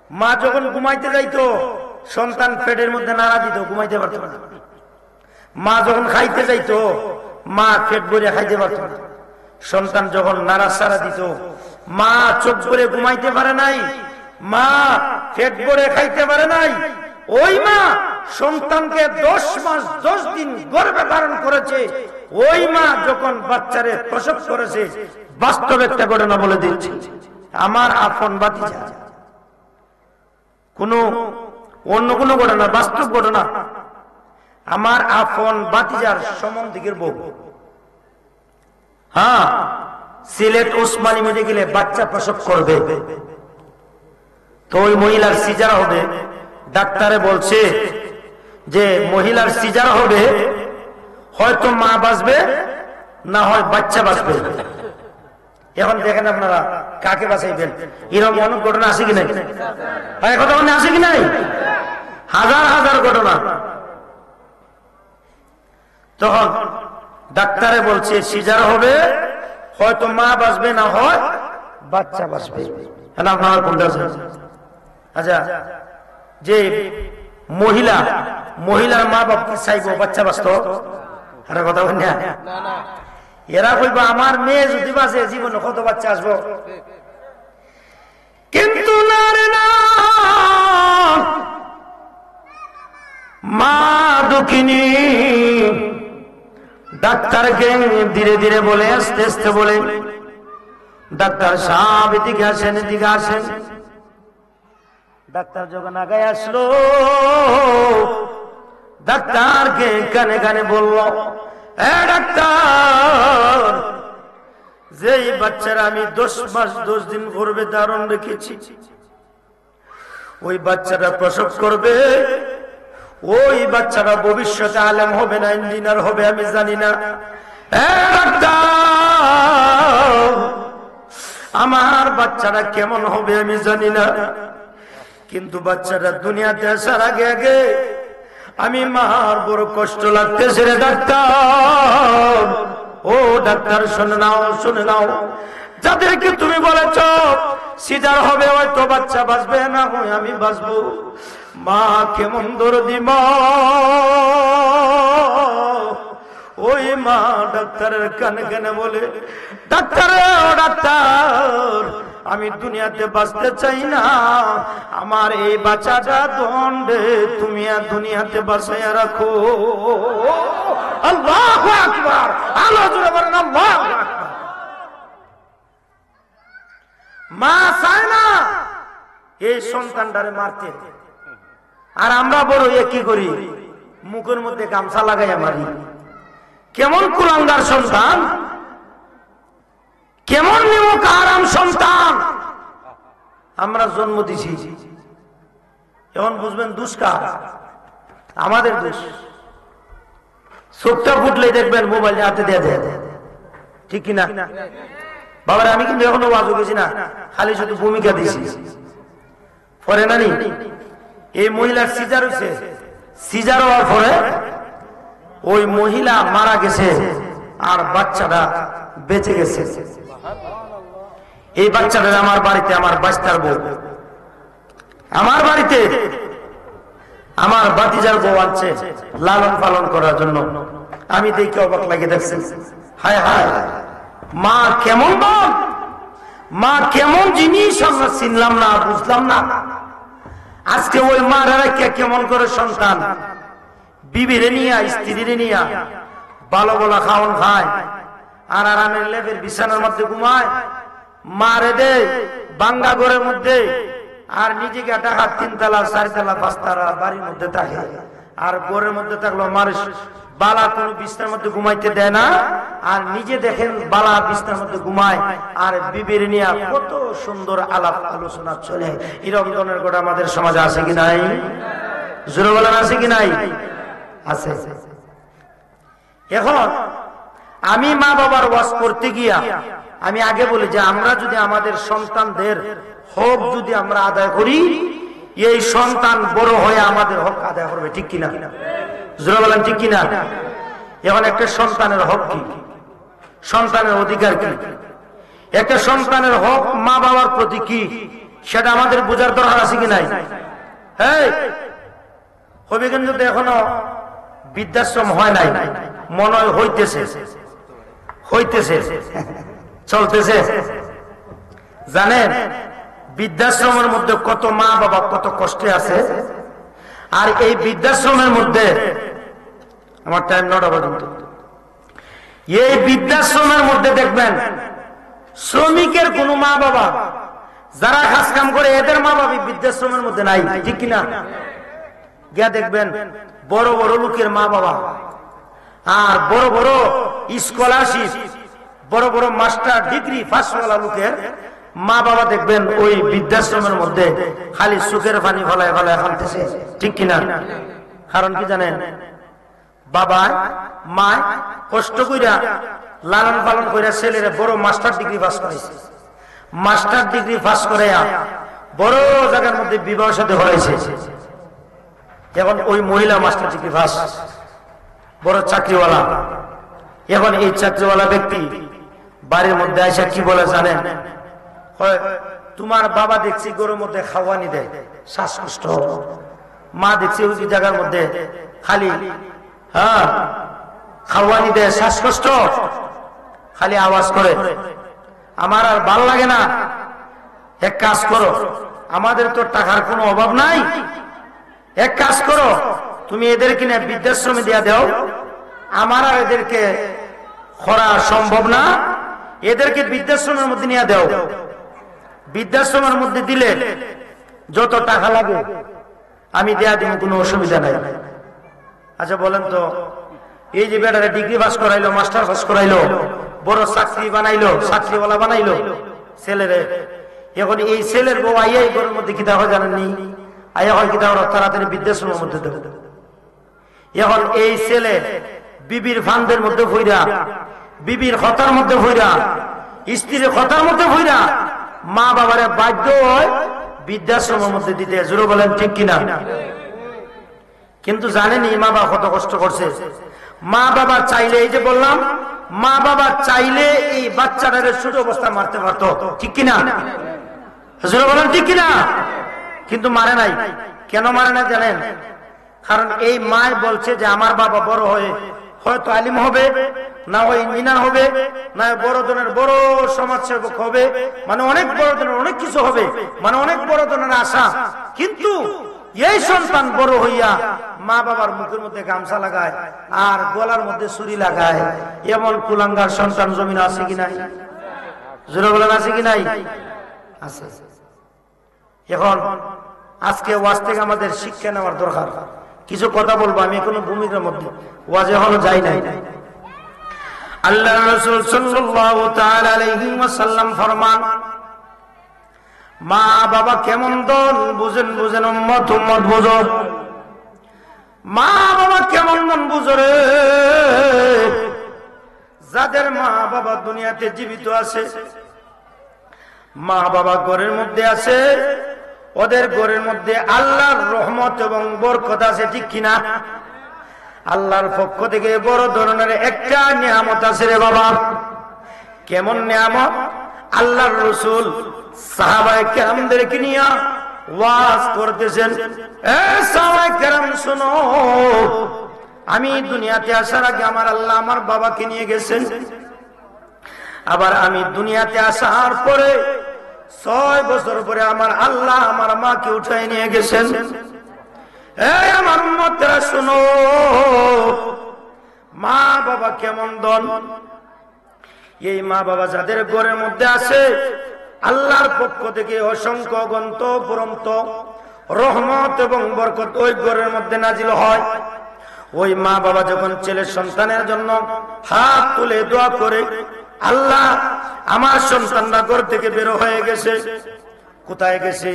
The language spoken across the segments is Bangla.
মা যখন ঘুমাইতে যাইতো সন্তান পেটের মধ্যে নাড়া দিত, ঘুমাইতে পারত না। মা যখন খাইতে যাইতো মা পেট ভরে খাইতে পারত না। সন্তান যখন নাড়াচাড়া দিত মা চোখ ভরে ঘুমাইতে পারে নাই, মা পেট ভরে খাইতে পারে নাই। ওই মা সন্তানকে 10 মাস 10 দিন গর্ভে ধারণ করেছে। ওই মা যখন বাচ্চারে প্রসব করেছে, বাস্তব একটা ঘটনা বলে দিচ্ছি, আমার আপন ভাতিজা, অন্য কোনো ঘটনা, বাস্তব ঘটনা। আমার আপন ভাতিজার সম্বন্ধীকের বউ, হ্যাঁ, সিলেট ওসমানী মেডিকেলে বাচ্চা প্রসব করবে। তো ওই মহিলার সিজার হবে। ডাক্তারে বলছে যে মহিলার সিজার হবে, হয়তো মা বাঁচবে না হয় বাচ্চা বাঁচবে। এখন দেখেন আপনারা কাকে বাঁচাইবেন? এরকম অনেক ঘটনা আছে কি নাই? কথা মনে আছে কি নাই? হাজার হাজার ঘটনা। তখন ডাক্তারে বলছে সিজার হবে, হয়তো মা বাঁচবে না হয় বাচ্চা বাঁচবে। আপনারা কোনটা আছেন? আচ্ছা, যে মহিলার মা বাপ কি চাইবো বাচ্চা বাঁচত? আরে কথা বল না, এরা বলবো আমার মেয়ে যদি বাঁচে জীবনে কত বাচ্চা আসবো। কিন্তু না রে না, মা দুঃখিনী। ডাক্তারকে ধীরে ধীরে বলে, আস্তে আস্তে বলে, ডাক্তার সাহেব এদিকে আসেন, এদিকে আসেন। ডাক্তার যখন আগে আসলো, ডাক্তারকে কানে কানে বলল, ডাক্তার, যেই বাচ্চারা আমি 10 মাস 10 দিন গর্ভে ধারণ রেখেছি, ওই বাচ্চাটা প্রসব করবে, ওই বাচ্চাটা ভবিষ্যতে আলেম হবে না ইঞ্জিনিয়ার হবে আমি জানি না। ডাক্তার, আমার বাচ্চাটা কেমন হবে আমি জানি না, কিন্তু বাচ্চাটা দুনিয়াতে আসার আগে আগে আমি মার বড় কষ্ট লাগতেছে রে ডাক্তার। ও ডাক্তার, শুনে নাও, শুনে নাও, যাদেরকে তুমি বলেছ সিজার হবে হয়তো বাচ্চা বাঁচবে না হয় আমি বাঁচবো, মা কেমন দরদি মা। ওই মা ডাক্তারের কানে কানে বলে, ডাক্তার, ডাক্তার, আমি দুনিয়াতে বাঁচতে চাই না, আমার এই বাচ্চাটা দণ্ডে তুমি আর দুনিয়াতে বাঁচাইয়া রাখো। আল্লাহু আকবার, আল্লাহ জোরে বলেন আল্লাহু আকবার। মা চায় না এই সন্তানটারে মারতে, আর আমরা বড় কি করি, মুখের মধ্যে গামছা লাগাইয়া মারি। কেমন কুলাঙ্গার সন্তান, কেমন নিমক আরাম সন্তান আমরা জন্ম দিছি। এখন বুঝবেন দুষ্কার আমাদের দোষ। চোখটা ফুটলেই দেখবেন মোবাইল হাতে দেয়া দেয়, ঠিক কিনা বাবার? আমি কিন্তু এখনো ওয়াজও গেছি না, খালি শুধু ভূমিকা দিয়েছি। পরে নানি এই মহিলার সিজার হয়েছে, সিজার হওয়ার পরে ওই মহিলা মারা গেছে আর বাচ্চাটা বেঁচে গেছে। এই বাচ্চাটা আমার বাড়িতে, আমার বাচ্চার বউ আমার বাড়িতে, আমার ভাতিজার বউ আনছে লালন পালন করার জন্য। আমি দেখে অবাক লাগে, দেখছেন, হায় হায়, মা কেমন বল, মা কেমন জিনিস আমরা চিনলাম না, বুঝলাম না। আজকে ওই মারা কেমন করে সন্তান বিবিরে নিয়া, স্ত্রীরে নিয়া ভালো ভালো খাওয়ান খায়, আর আরামের লেপের বিছানার মধ্যে ঘুমায়, মারে দে বাঙ্গা ঘরের মধ্যে, আর নিজেকে টাকা 3 তলা 4 তলা 5 তলা বাড়ির মধ্যে থাকে, আর ঘরের মধ্যে থাকলো মার বালা কোন বিছনার মধ্যে ঘুমাইতে দেয় না, আর নিজে দেখেন বালা বিছনার মধ্যে ঘুমায়, আর বিবির নিয়ে কত সুন্দর আলাপ আলোচনা চলে। এরকম ধরনের কথা আমাদের সমাজে আছে কি নাই? জোরে বলেন, আছে কি নাই? আছে। এখন আমি মা বাবার ওয়াজ করতে গিয়া আমি আগে বলি যে আমরা যদি আমাদের সন্তানদের হক যদি আমরা আদায় করি, এই সন্তান বড় হয়ে আমাদের হক আদায় করবে, ঠিক কিনা? জোরে বলেন, ঠিক কিনা? এখন একটা সন্তানের হক কি, সন্তানের অধিকার কি, একটা সন্তানের হক মা বাবার প্রতি কি, সেটা আমাদের বোঝার দরকার আছে কি নাই? হ্যাঁ, হবিগঞ্জ তো এখনো বৃদ্ধাশ্রম হয় নাই, মনে হয় হইতেছে চলতেছে। জানেন বৃদ্ধাশ্রমের মধ্যে কত মা বাবা কত কষ্টে আছে। আর এই বৃদ্ধাশ্রমের মধ্যে আমার টাইম 9টা পর্যন্ত, এই বৃদ্ধাশ্রমের মধ্যে দেখবেন শ্রমিকের কোন মা বাবা যারা কাজ কাম করে এদের মা বাবা বৃদ্ধাশ্রমের মধ্যে নাই, ঠিক কিনা? গিয়া দেখবেন বড় বড় লোকের মা বাবা আর বড় বড় স্কলারশিপ, বড় বড় মাস্টার ডিগ্রি পাসওয়ালা লোকের মা বাবা দেখবেন ওই বৃদ্ধাশ্রমের মধ্যে খালি সুখের পানি ফলায় ফলায় খালতেছে, ঠিক কিনা? কারণ কি জানেন? বাবা মা কষ্ট কইরা লালন পালন কইরা ছেলেরা বড় মাস্টার ডিগ্রি পাস করাইছে, মাস্টার ডিগ্রি পাস করে বড় জায়গার মধ্যে বিবাহ সাথে হয়েছে। এখন ওই মহিলা মাস্টার ডিগ্রি পাস, বড় চাকরিওয়ালা। এখন এই চাকরিওয়ালা ব্যক্তি বাড়ির মধ্যে এসে কি বলে জানেন? তোমার বাবা দেখছি গরুর মধ্যে খাওয়ানি দেয়, শ্বাসকষ্ট। মা দেখছি ওই জায়গার মধ্যে খালি খাওয়ানি দেয়, শ্বাসকষ্ট, খালি আওয়াজ করে। আমার আর ভাল লাগে না, এক কাজ করো, আমাদের তো টাকার কোনো অভাব নাই, এক কাজ করো তুমি এদের কিনে বৃদ্ধাশ্রমে দিয়া দাও, আমার আর এদেরকে করা সম্ভব না, এদেরকে বৃদ্ধাশ্রমের মধ্যে নিয়ে দাও। বৃদ্ধাশ্রমের মধ্যে দিলে যত টাকা লাগে আমি দেয়া দিব, কোনো অসুবিধা নাই। আচ্ছা বলেন তো, এই যে বেটারা ডিগ্রি পাস করাইলো, মাস্টার পাস করাইলো, বড় চাকরি বানাইলো, চাকরিওয়ালা বানাইলো ছেলেরে, এখন এই ছেলের বউ আইয়া এই ঘরের মধ্যে কিতা হয় জানেননি? আইয়া হয় কিতা ওরা তাড়াতাড়ি বৃদ্ধাশ্রমের মধ্যে দেবে। এখন এই ছেলে বিবির ফান্দের মধ্যে ভইরা, বিবির কথার মধ্যে ভইরা, স্ত্রীর কথার মধ্যে ভইরা মা বাবারে বাধ্য হয় বৃদ্ধাশ্রমের মধ্যে দিতে। জোরে বলেন ঠিক কিনা? কিন্তু জানেনি মা বাবা কত কষ্ট করছে? মা বাবা চাইলে, এই যে বললাম, মা বাবা চাইলে এই বাচ্চাটারে ছোট অবস্থা মারতে পারতো, ঠিক কিনা? জোরে বলেন ঠিক কিনা? কিন্তু মারে নাই। কেন মারে না জানেন? কারণ এই মায় বলছে যে আমার বাবা বড় হয়ে হয়তো আলিম হবে, না হয় ইঞ্জিনিয়ার হবে, না বড় ধরনের বড় সমাজসেবক হবে, মানে অনেক বড় ধরনের অনেক কিছু হবে, মানে অনেক বড় ধরনের আশা। কিন্তু এই সন্তান বড় হইয়া মা বাবার মুখের মধ্যে গামছা লাগায় আর গলার মধ্যে ছুরি লাগায়, এমন কুলাঙ্গার সন্তান জমিন আছে কি নাই? জোরে বলেন আছে কি নাই? আছে। এখন আজকে ওয়াজ থেকে আমাদের শিক্ষা নেওয়ার দরকার। কিছু কথা বলবো আমি, কোনো ভূমিকার মধ্যে ওয়াজ এখনো যাই নাই। আল্লাহ রাসূল সাল্লাল্লাহু তাআলা আলাইহি ওয়াসাল্লাম ফরমান, মা বাবা কেমন দন বুঝেন, বুঝেন উম্মত, উম্মত বুঝো। মা বাবা কেমন মন বুঝো রে, যাদের মা বাবা দুনিয়াতে জীবিত আছে, মা বাবা ঘরের মধ্যে আছে, ওদের ঘরের মধ্যে আল্লাহর রহমত এবং বরকত আছে, ঠিক কিনা? আল্লাহর পক্ষ থেকে বড় ধরনের একটা নিয়ামত আছে রে বাবা। কেমন নিয়ামত? আল্লাহর রাসূল সাহাবায়ে কেরামদেরকে নিয়ে ওয়াজ করতেছেন, এ সাহাবায়ে কেরাম শোনো, আমি দুনিয়াতে আসার আগে আমার আল্লাহ আমার বাবাকে নিয়ে গেছেন, আবার আমি দুনিয়াতে আসার পরে 6 বছর পরে আমার আল্লাহ আমার মাকে উঠাই নিয়ে গেছেন। এই আমার উম্মতরা শোনো, মা বাবা কেমন দন। এই মা বাবা যাদের ঘরের মধ্যে আছে, আল্লাহর পক্ষ থেকে অসংখ্য গন্ত পুরন্ত রহমত এবং বরকত ওই ঘরের মধ্যে নাজিল হয়। ওই মা বাবা যখন ছেলে সন্তানের জন্য হাত তুলে দোয়া করে, আল্লাহ আমার সন্তানরা ঘর থেকে বের হয়ে গেছে, কোথায় গেছে?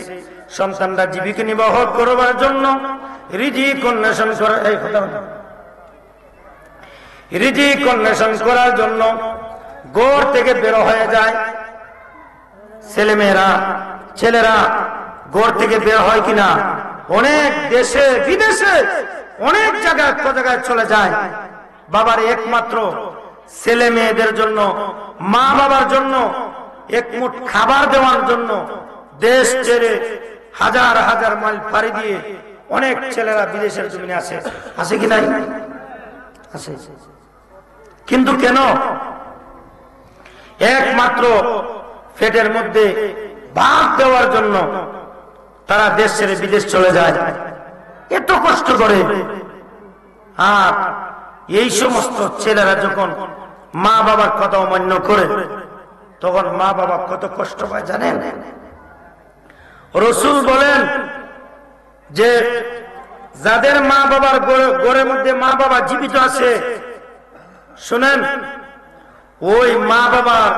সন্তানরা জীবিকা নির্বাহ করবার জন্য, রিজিক অন্বেষণ করার, রিজিক অন্বেষণ করার জন্য ঘর থেকে বের হয়ে যায়। ছেলেরা ঘর থেকে বের হয় কিনা? অনেক দেশে বিদেশে অনেক জায়গায় চলে যায়। বাবার একমাত্র ছেলে মেয়েদের জন্য, মা বাবার জন্য এক মুঠ খাবার দেওয়ার জন্য দেশ ছেড়ে হাজার হাজার মাইল পাড়ি দিয়ে অনেক ছেলেরা বিদেশের জমিনে আছে, আছে কি নাই? আছে। কিন্তু কেন? একমাত্র পেটের মধ্যে ভাত দেওয়ার জন্য তারা দেশ ছেড়ে বিদেশ চলে যায়, এত কষ্ট করে। আর এই সমস্ত ছেলেরা যখন মা বাবার কথা অমান্য করে, তখন মা বাবা কত কষ্ট পায় জানেন? রাসূল বলেন যে যাদের মা বাবার ঘরের মধ্যে মা বাবা জীবিত আছে, শুনেন, ওই মা বাবার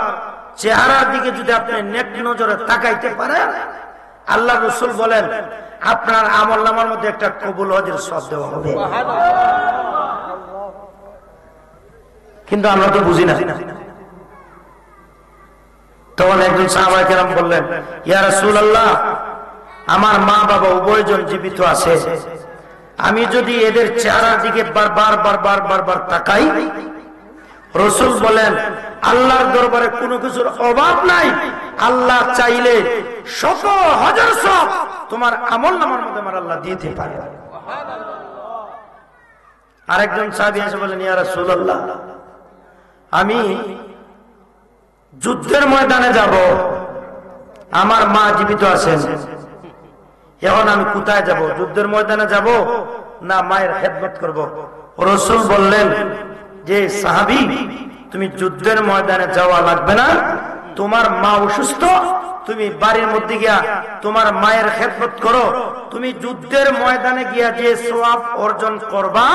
চেহারার দিকে যদি আপনি নেক নজরে তাকাইতে পারেন, আল্লাহ রাসূল বলেন আপনার আমলনামার মধ্যে একটা কবুল হজের সওয়াব দেওয়া হবে। কিন্তু আমরা তো বুঝি না। তখন একজন সাহাবায়ে কেরাম বললেন, ইয়া রাসূলুল্লাহ, আমার মা বাবা উভয়জন জীবিত আছে, আমি যদি এদের চেহারার দিকে বারবার তাকাই, রাসূল বলেন আল্লাহর দরবারে কোনো কিছুর অভাব নাই, আল্লাহ চাইলে শত হাজার সওয়াব তোমার আমলনামার মধ্যে আমার আল্লাহ দিতে পারে। আরেকজন সাহাবী এসে বলেন, ইয়া রাসূলুল্লাহ, আমি যুদ্ধের ময়দানে যাব, আমার মা জীবিত আছেন, এখন আমি কোথায় যাব? যুদ্ধের ময়দানে যাব না মায়ের খেদমত করব? রাসূল বললেন যে সাহাবী, তুমি যুদ্ধের ময়দানে যাওয়া লাগবে না, তোমার মা অসুস্থ, তুমি বাড়ির মধ্যে গিয়া তোমার মায়ের খেদমত করো। তুমি যুদ্ধের ময়দানে গিয়া যে সওয়াব অর্জন করবা,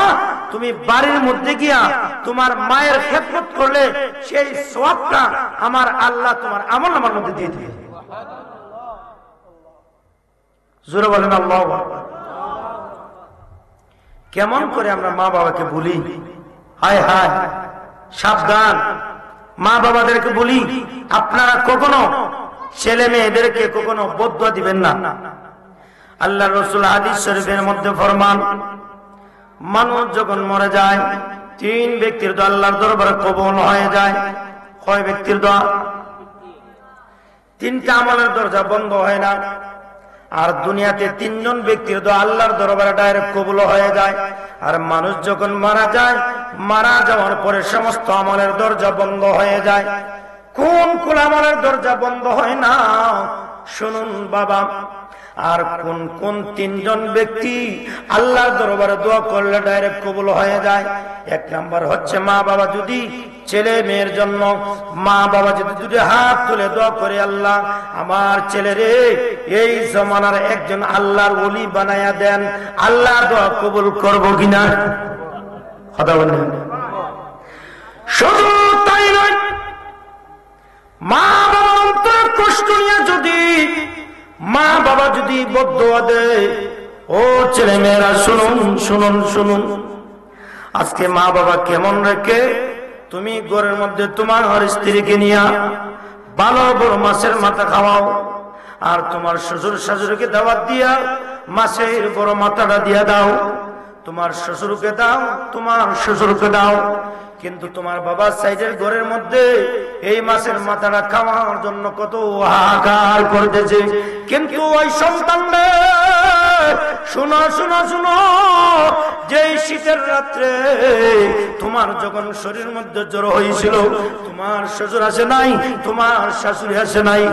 তুমি বাড়ির মধ্যে গিয়া তোমার মায়ের খেদমত করলে সেই সওয়াবটা আমার আল্লাহ তোমার আমলনামার মধ্যে দিয়ে দিবে। জোরে বলেন আল্লাহু আকবার। কেমন করে আমরা মা বাবাকে বলি, হায় হায়, সাবধান, মা বাবাদেরকে বলি আপনারা কখনো ছেলে মেয়েদেরকে কখনো বদদুয়া দিবেন না। আল্লাহ রাসূল হাদিস শরীফের মধ্যে ফরমান, মানুষ যখন মরে যায়, তিন ব্যক্তির দোয়া আল্লাহর দরবারে কবুল হয়ে যায়। কয় ব্যক্তির দোয়া? তিনটা আমলের দরজা বন্ধ হয় না। আর দুনিয়াতে তিনজন ব্যক্তির দোয়া আল্লাহর দরবারে ডাইরেক্ট কবুল হয়ে যায়। আর মানুষ যখন মারা যায়, মারা যাওয়ার পরে সমস্ত আমলের দরজা বন্ধ হয়ে যায়। কোন কোন আমলের দরজা বন্ধ হয় না শুনুন বাবা। আর কোন কোন তিনজন ব্যক্তি আল্লাহর দরবারে দোয়া করলে ডাইরেক্ট কবুল হয়ে যায়? এক নাম্বার হচ্ছে মা বাবা যদি ছেলে মেয়ের জন্য মা বাবা যদি দুটি হাত তুলে দোয়া করে, আল্লাহ আমার ছেলেরে এই জমানার একজন আল্লাহর ওলি বানায়া দেন, আল্লাহ দোয়া কবুল করবো কিনা? কথা বলেন। শুধু তাই নয়, মা বাবা অন্তর কষ্ট নিয়ে যদি মা বাবা যদি বদদুয়া দেয়, ও ছেলে মেয়েরা শুনুন শুনুন শুনুন, আজকে মা বাবা কেমন রেখে তুমি ঘরের মধ্যে তোমার স্ত্রীকে নিয়ে ভালো বড় মাছের মাথা খাওয়াও, আর তোমার শ্বশুর শাশুড়িকে দাওয়াত দিয়া মাছের বড় মাথাটা দিয়া দাও, তোমার শ্বশুরকে দাও, তোমার শ্বশুরকে দাও, কিন্তু তোমার বাবার সাইডের ঘরের মধ্যে এই মাছের মাথাটা খাওয়ার জন্য কত হাহাকার করতেছে। কিন্তু ওই সন্তান শুনো শুনো শুনো, যে শীতের রাত্রে তোমার যখন শরীরের মধ্যে জ্বর হয়েছিল, তোমার শ্বশুর আসে নাই, তোমার শাশুড়ি আসে নাই,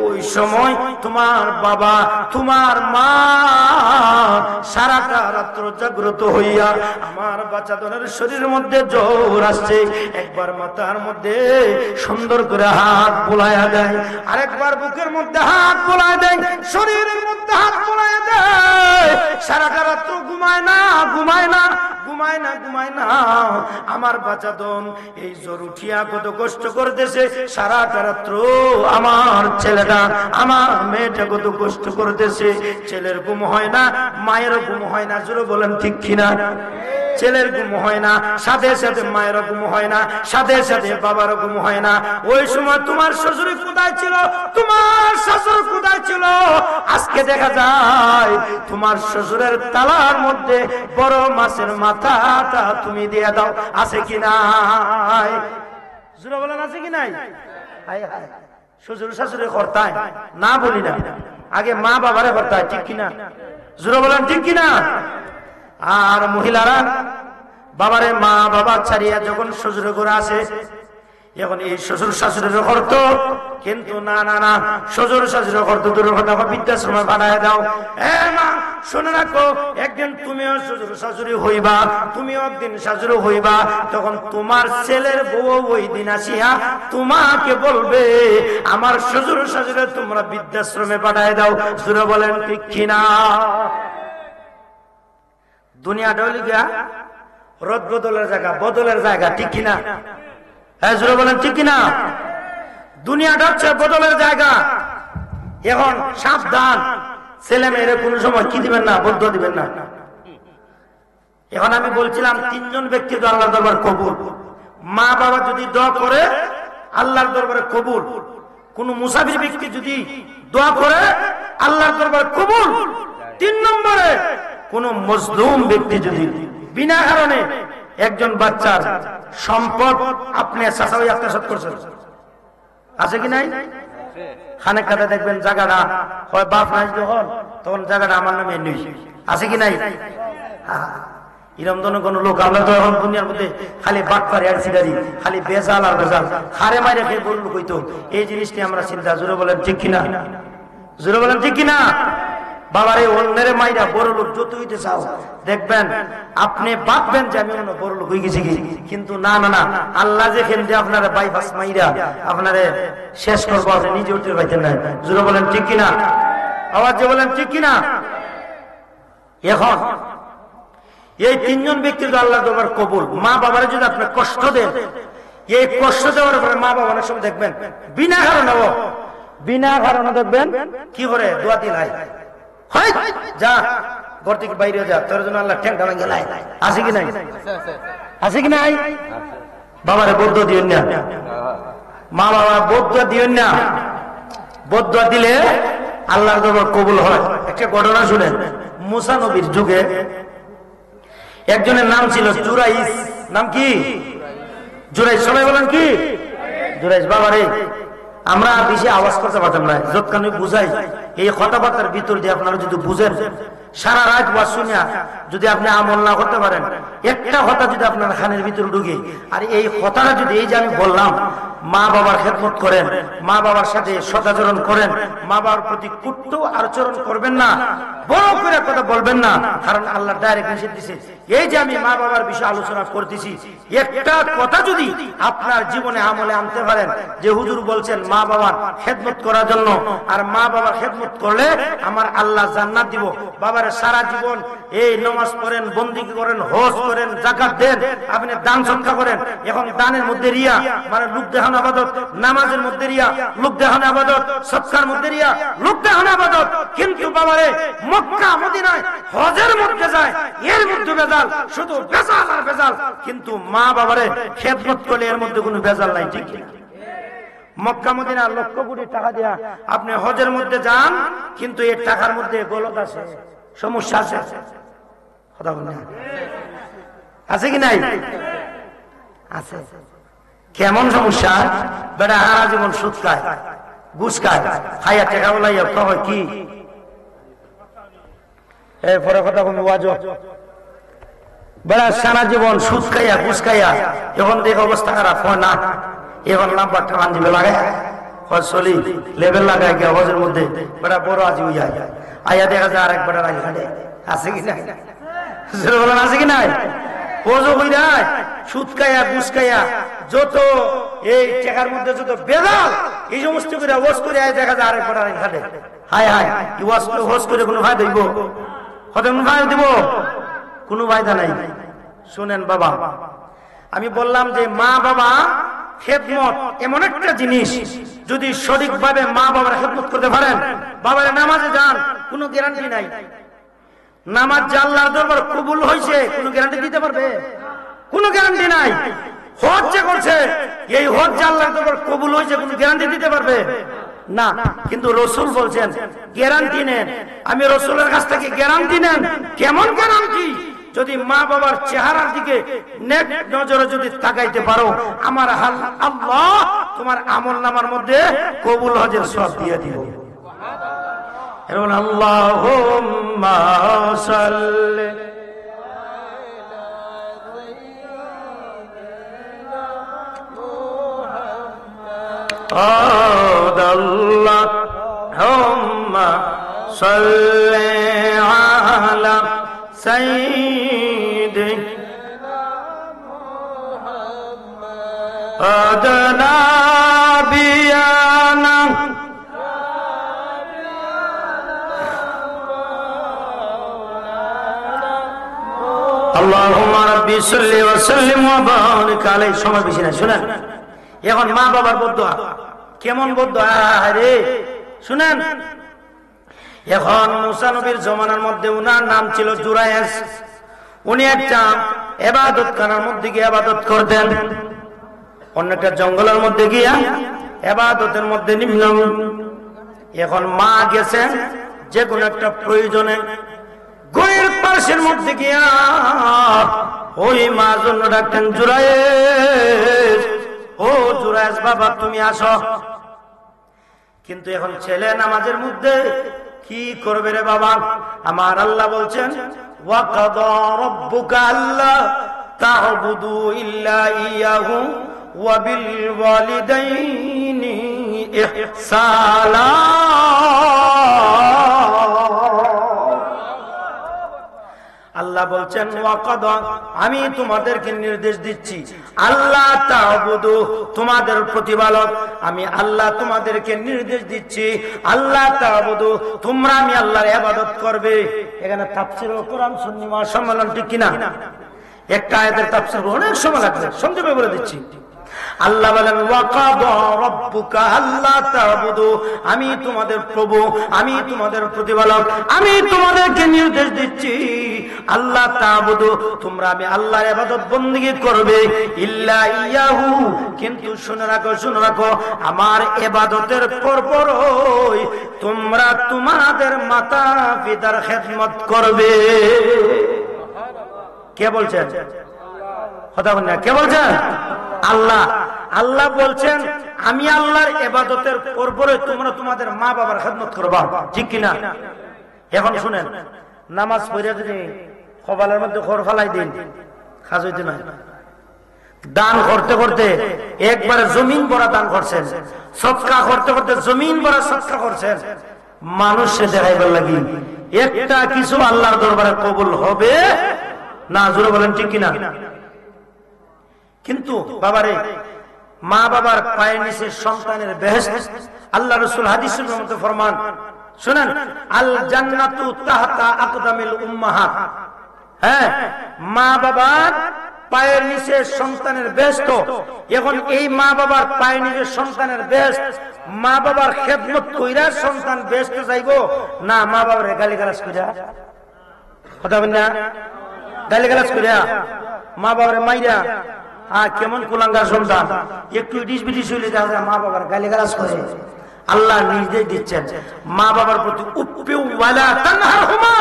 ওই সময় তোমার বাবা তোমার মা সারাটা রাত্র জাগ্রত হইয়া আমার বাচ্চাদের শরীরের মধ্যে জ্বর আসছে, একবার মাথার মধ্যে সুন্দর করে হাত বোলায়া দেয়, আরেকবার বুকের মধ্যে হাত বোলায় দেয়, শরীরের মধ্যে হাত বোলায় দেয়, সারাটা রাত্র ঘুমায় না ঘুমায় না ঘুমায় না ঘুমায় না। আমার বাচ্চাদন এই জ্বর উঠিয়া কত কষ্ট করতেছে, সারাটা রাত্র আমার ছেলেটা আমার মেয়েটা কত কষ্ট করতেছে। ছেলের ঘুম হয় না, মায়েরও ঘুম হয় না। জোরে বলেন ঠিক কিনা? ছেলের ঘুম হয় না, সাথে সাথে মায়ের ঘুম হয় না, সাথে সাথে বাবার ঘুম হয় না। ওই সময় তোমার শ্বশুর কোথায় ছিল, তোমার শ্বশুর কোথায় ছিল? আজকে দেখা যায় তোমার শ্বশুরের তালার মধ্যে বড় মাছের মাথাটা তুমি দিয়ে দাও, আছে কি নাই? জোরে বলেন আছে কি নাই? শ্বশুর শাশুড়ি কর্তায় না বলি না, আগে মা বাবারে বর্তায়, ঠিক কিনা? জোরে বলেন ঠিক কিনা? আর মহিলারা বাবারে মা বাবা ছাড়িয়া যখন শ্বশুর ঘরে আসে, এখন এই শ্বশুর শাশুড়ির করতো, কিন্তু না না না, শ্বশুর শাশুড়ি করতো দূরের কথা, বৃদ্ধাশ্রমে বানায় দাও। মা শুনে রাখো, একদিন তুমিও শ্বশুর শাশুড়ি হইবা, তুমিও একদিন শাশুড়ি হইবা, তখন তোমার ছেলের বউ ওই দিন আসিয়া তোমাকে বলবে আমার শ্বশুর শাশুড়ি তোমরা বৃদ্ধাশ্রমে পাঠায় দাও। শুনে বলেন ঠিক কিনা? দুনিয়াটা হইল গিয়া রদ বদলের জায়গা, বদলের জায়গা, ঠিক কিনা? হ্যাঁ জোরে বলেন ঠিক কিনা? দুনিয়াটা হচ্ছে বদলের জায়গা। এখন সাবধান, ছেলে মেয়েরা কোন সময় কি দিবেন না, বদ্ধ দিবেন না। এখন আমি বলছিলাম তিনজন ব্যক্তি তো আল্লাহর দরবার কবুল। মা বাবা যদি দোয়া করে আল্লাহর দরবারে কবুল, কোন মুসাফির ব্যক্তি যদি দোয়া করে আল্লাহর দরবারে কবুল। 3 নম্বরে কোন মজলুম ব্যক্তি যদি বিনা কারণে একজন বাচ্চার সম্পদ আপনি চাচাই আত্মসাৎ করছেন, আছে কি নাই? খানে কাতে দেখবেন জায়গাটা হয় বাপ নাই যখন, তখন জায়গাটা আমার নামে নেই, আছে কি নাই? এরকম ধরনের কোন লোক, আমরা তো এখন দুনিয়ার মধ্যে খালি বাট পারি আর সিগারি, খালি বেজাল আর বেজাল, হারে মাইরে খেয়ে বলল কইতো। এই জিনিসটি আমরা চিন্তা, জোরে বলেন ঠিক কিনা? জোরে বলেন ঠিক কিনা? বাবারে অন্যের মাইরা বড় লোক যত হইতে চাও, দেখবেন আপনি ভাববেন যে আমি অন্য বড় লোক হয়ে গেছি, কিন্তু না না না, আল্লাহ যেখান দিয়ে আপনারা বাইপাস মাইরা আপনারে শেষ করবো, আপনি নিজে উঠতে পাইতেন না। জোরে বলেন ঠিক কিনা? আওয়াজ যে বলেন ঠিক কিনা? এখন এই 3 জন ব্যক্তি তো আল্লাহ দরবার কবুল। মা বাবারে যদি আপনি কষ্ট দেন, এই কষ্ট দেওয়ার পরে মা বাবা অনেক সময় দেখবেন বিনা কারণে দেখবেন কি করে দোয়া দিলাই, যা ঘর থেকে বাইরে যা, তোর জন্য আল্লাহ ঠ্যাংটা ভেঙে লাই, আছে কি নাই? আছে কি নাই? বাবারে বদ্ধ দিয়েন না, মা বাবা বদ্ধ দিয়েন না। বদ্ধ দিলে আল্লাহর দরবার কবুল হয়। একটা ঘটনা শুনেন, মুসা নবীর যুগে একজনের নাম ছিল জুরাইস। নাম কি? জুরাইস। সবাই বলেন কি? জুরাইস। বাবারে আমরা বেশি আওয়াজ করতে পারতাম না, যতখানি বুঝাই এই কথাবার্তার ভিতর দিয়ে আপনারা যদি বুঝেন, সারা রাত ওয়াজ শুনিয়া যদি আপনি আমল না করতে পারেন, একটা কথা যদি আপনার খানের ভিতরে ঢুকে, আর এই কথাটা যদি এই যে আমি বললাম, মা বাবার খেদমত করেন, মা বাবার সাথে সদাচরণ করেন, মা বাবার প্রতি কুট্ট আচরণ করবেন না, বড় করে কথা বলবেন না, কারণ আল্লাহ ডাইরেক্ট নিষেধ দিয়েছে। এই যে আমি মা বাবার বিষয়ে আলোচনা করতেছি, একটা কথা যদি আপনার জীবনে আমলে আনতে পারেন, যে হুজুর বলছেন মা বাবার খেদমত করার জন্য, আর মা বাবার খেদমত করলে আমার আল্লাহ জান্নাত দিব। বাবার সারা জীবন এই নামাজ পড়েন, বন্দেগী করেন, হজ করেন, যাকাত দেন, আপনি দান সদকা করেন। এখন দানের মধ্যে রিয়া, মানে লোক দেখানো ইবাদত, নামাজের মধ্যে রিয়া, লোক দেখানো ইবাদত, সদকার মধ্যে রিয়া, লোক দেখানো ইবাদত। কিন্তু বাবারে মক্কা মদিনায় হজের মধ্যে যায়, এর মধ্যে বেজাল, শুধু বেজাল আর বেজাল। কিন্তু মা বাবারে খেদমত করলে এর মধ্যে কোনো বেজাল নাই, ঠিক না? মক্কা মদিনা লক্ষ কোটি টাকা দিয়া আপনি হজের মধ্যে যান, কিন্তু এর টাকার মধ্যে গলত আছে, সমস্যা আছে, কথা বলেন আছে কি নাই? আছে। কেমন সমস্যা? বেটা সারা জীবন সুদ খায়, ঘুষ খায়, খাইয়া টাকা বলাইয়া কয় কি পরে কথা কমে ওয়াজ, বেড়া সারা জীবন সুদ খাইয়া ঘুষ খাইয়া যখন দেখ অবস্থা খারাপ হয় না, এখন নাম্বার টাকা দিবে লাগায় চলি লেভেল লাগায় গিয়া হজের মধ্যে বেটা বড় আজি হইয়া আইয়া দেখা যায় আরেক বেটা রাখি খাটে, আছে কি নাই? বলেন আছে কি নাই? হজও হই নাই, সুদ খাইয়া ঘুষ খাইয়া যত এই টাকার মধ্যে যত বেদাল, এই সমস্ত করে ওয়াজ করে দেখা যায় আরেক বেটা রাখি খাটে। হায় হায়, ওয়াজ করে হজ করে কোনো ফায়দা দিব? হতে কোনো ফায়দা দিব? কোনো ফায়দা নাই। শুনেন বাবা, আমি বললাম যে মা বাবা খেদমত এমন একটা জিনিস, যদি সঠিকভাবে মা বাবার খেদমত করতে পারেন, বাবার নামাজে যান, কোনো গ্যারান্টি নাই নামাজ যে আল্লাহর দরবার কবুল হয়েছে, কোনো গ্যারান্টি দিতে পারবে? কোনো গ্যারান্টি নাই। হজ যে করছে, এই হজ যে আল্লাহর দরবার কবুল হয়েছে, কোনো গ্যারান্টি দিতে পারবে না। কিন্তু রসুল বলছেন গ্যারান্টি নেন। আমি রসুলের কাছ থেকে গ্যারান্টি নেন। কেমন গ্যারান্টি? যদি মা বাবার চেহারার দিকে নেক নজরে যদি তাকাইতে পারো, আমার আল্লাহ তোমার আমল নামার মধ্যে কবুল হজের সওয়াব দিয়ে দিব। আল্লাহুম্মা সাল্লি আল্লাহুম্মা সাল্লি আলা সাইয়্যিদিনা মুহাম্মাদ নাবিয়ানা আল্লাহুম্মা রাব্বি সাল্লি ওয়া সাল্লিম ওয়া বারিক আলাইহি। সময় বেশি না, শুনেন এখন মা বাবার বদদোয়া কেমন বদদোয়া রে শুনেন। এখন মুসা নবীর জমানার মধ্যে উনার নাম ছিল জুরায়েস। উনি একটা ইবাদত খানার মধ্যে গিয়ে ইবাদত করতেন, অন্য একটা জঙ্গলের মধ্যে গিয়া ইবাদতের মধ্যে নিম্ন। এখন মা গেছেন যে কোনো একটা প্রয়োজনে, গড়ের পাশের মধ্যে গিয়া ওই মা জন্য ডাকতেন, জুরায়েস, ও জুরায়েস বাবা তুমি আসো। কিন্তু এখন ছেলে নামাজের মধ্যে কি করবে রে বাবা? আমার আল্লাহ বলছেন ওয়া কাদা রাব্বুকা আল্লা তা'বুদু ইল্লা ইয়াহু ওয়া বিল ওয়ালিদাইনি ইহসানা। আল্লাহ বলছেন ওয়া কাদা, আমি তোমাদেরকে নির্দেশ দিচ্ছি, আল্লাহ তা'বুদু, তোমাদের প্রতিপালক আমি আল্লাহ তোমাদেরকে নির্দেশ দিচ্ছি, আল্লাহ তা'বুদু, তোমরা আমি আল্লাহর ইবাদত করবে। এখানে তাফসীরুল কোরআন সুন্নি মহাসম্মেলন ঠিক কিনা? একটা আয়াতের তাফসীর অনেক সময় লাগবে, সংক্ষেপে বলে দিচ্ছি। আল্লাহ বলেন ওয়া কাদা রাব্বুকা আল্লা তা'বুদু, আমি তোমাদের প্রভু, আমি তোমাদের প্রতিপালক, আমি তোমাদেরকে নির্দেশ দিচ্ছি আল্লাহ তা'বুদু, তোমরা আমি আল্লাহর ইবাদত বندگی করবে, ইল্লা ইয়াহু, কিন্তু শুনে রাখো আমার ইবাদতের পরপরই তোমরা তোমাদের মাতা পিতার খেদমত করবে। কে বলছেন কথা বলেন না, কে বলছেন? আল্লাহ। আল্লাহ বলছেন আমি আল্লাহর ইবাদতের পরপরই তোমরা তোমাদের মা বাবার খেদমত করবা, ঠিক কিনা? এখন শুনেন, নামাজ পড়ে যদি কপালের মধ্যে খড় ফালাই দিন, কাজ হইতে না। দান করতে করতে একবারে জমিন ভরা দান করছেন, সদকা করতে করতে জমিন ভরা সদকা করছেন, মানুষে দেখাইবার লাগি একটা কিছু আল্লাহর দরবারে কবুল হবে না? জোরে বলেন ঠিক কিনা? কিন্তু বাবারে, মা বাবার পায়ের নিচে সন্তানের বেহেশত, আল্লাহ রাসূল হাদিসের মধ্যে ফরমান, শুনেন, আল জান্নাতু তাহতা আকদামিল উম্মাহাত। হ্যাঁ, মা বাবার পায়ের নিচে সন্তানের বেহেশত। এখন এই মা বাবার পায়ের নিচে সন্তানের বেহেশত, মা বাবার খেদমত কইরা সন্তান বেহেশতে যাইবো না মা বাবার গালিগালাজ কইরা? কথা বলেন না, গালিগালাজ কইরা মা বাবার মাইরা কেমন কুলাঙ্গার সন্তান, একটু ইডিস বিডিস হইলে মা বাবার গালিগালাজ করে। আল্লাহ নির্দেশ দিচ্ছেন মা বাবার প্রতি ওয়ালা তানহারহুমা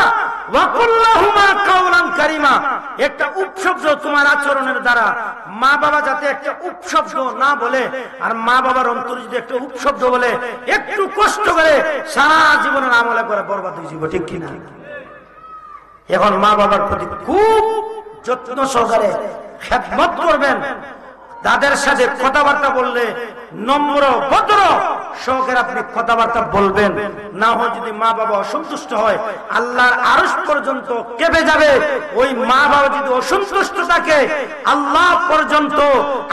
ওয়া কুল লাহুমা কাওলান কারীমা, একটা উপশব্দ তোমার আচরণের দ্বারা মা বাবা যাতে একটা উপশব্দ না বলে, আর মা বাবার অন্তরে যদি একটা উপশব্দ বলে, একটু কষ্ট করে সারা জীবনের আমলে করে বরবাদ হয়ে যাবে, ঠিক কিনা? এখন মা বাবার প্রতি খুব যত্ন সহকারে খেদমত করবেন, তাদের সাথে কথাবার্তা বললে নম্র ভদ্র সহকারে আপনি কথাবার্তা বলবেন। না হয় যদি মা বাবা অসন্তুষ্ট হয়, আল্লাহর আরশ পর্যন্ত কেঁপে যাবে। ওই মা বাবা যদি অসন্তুষ্ট থাকে, আল্লাহ পর্যন্ত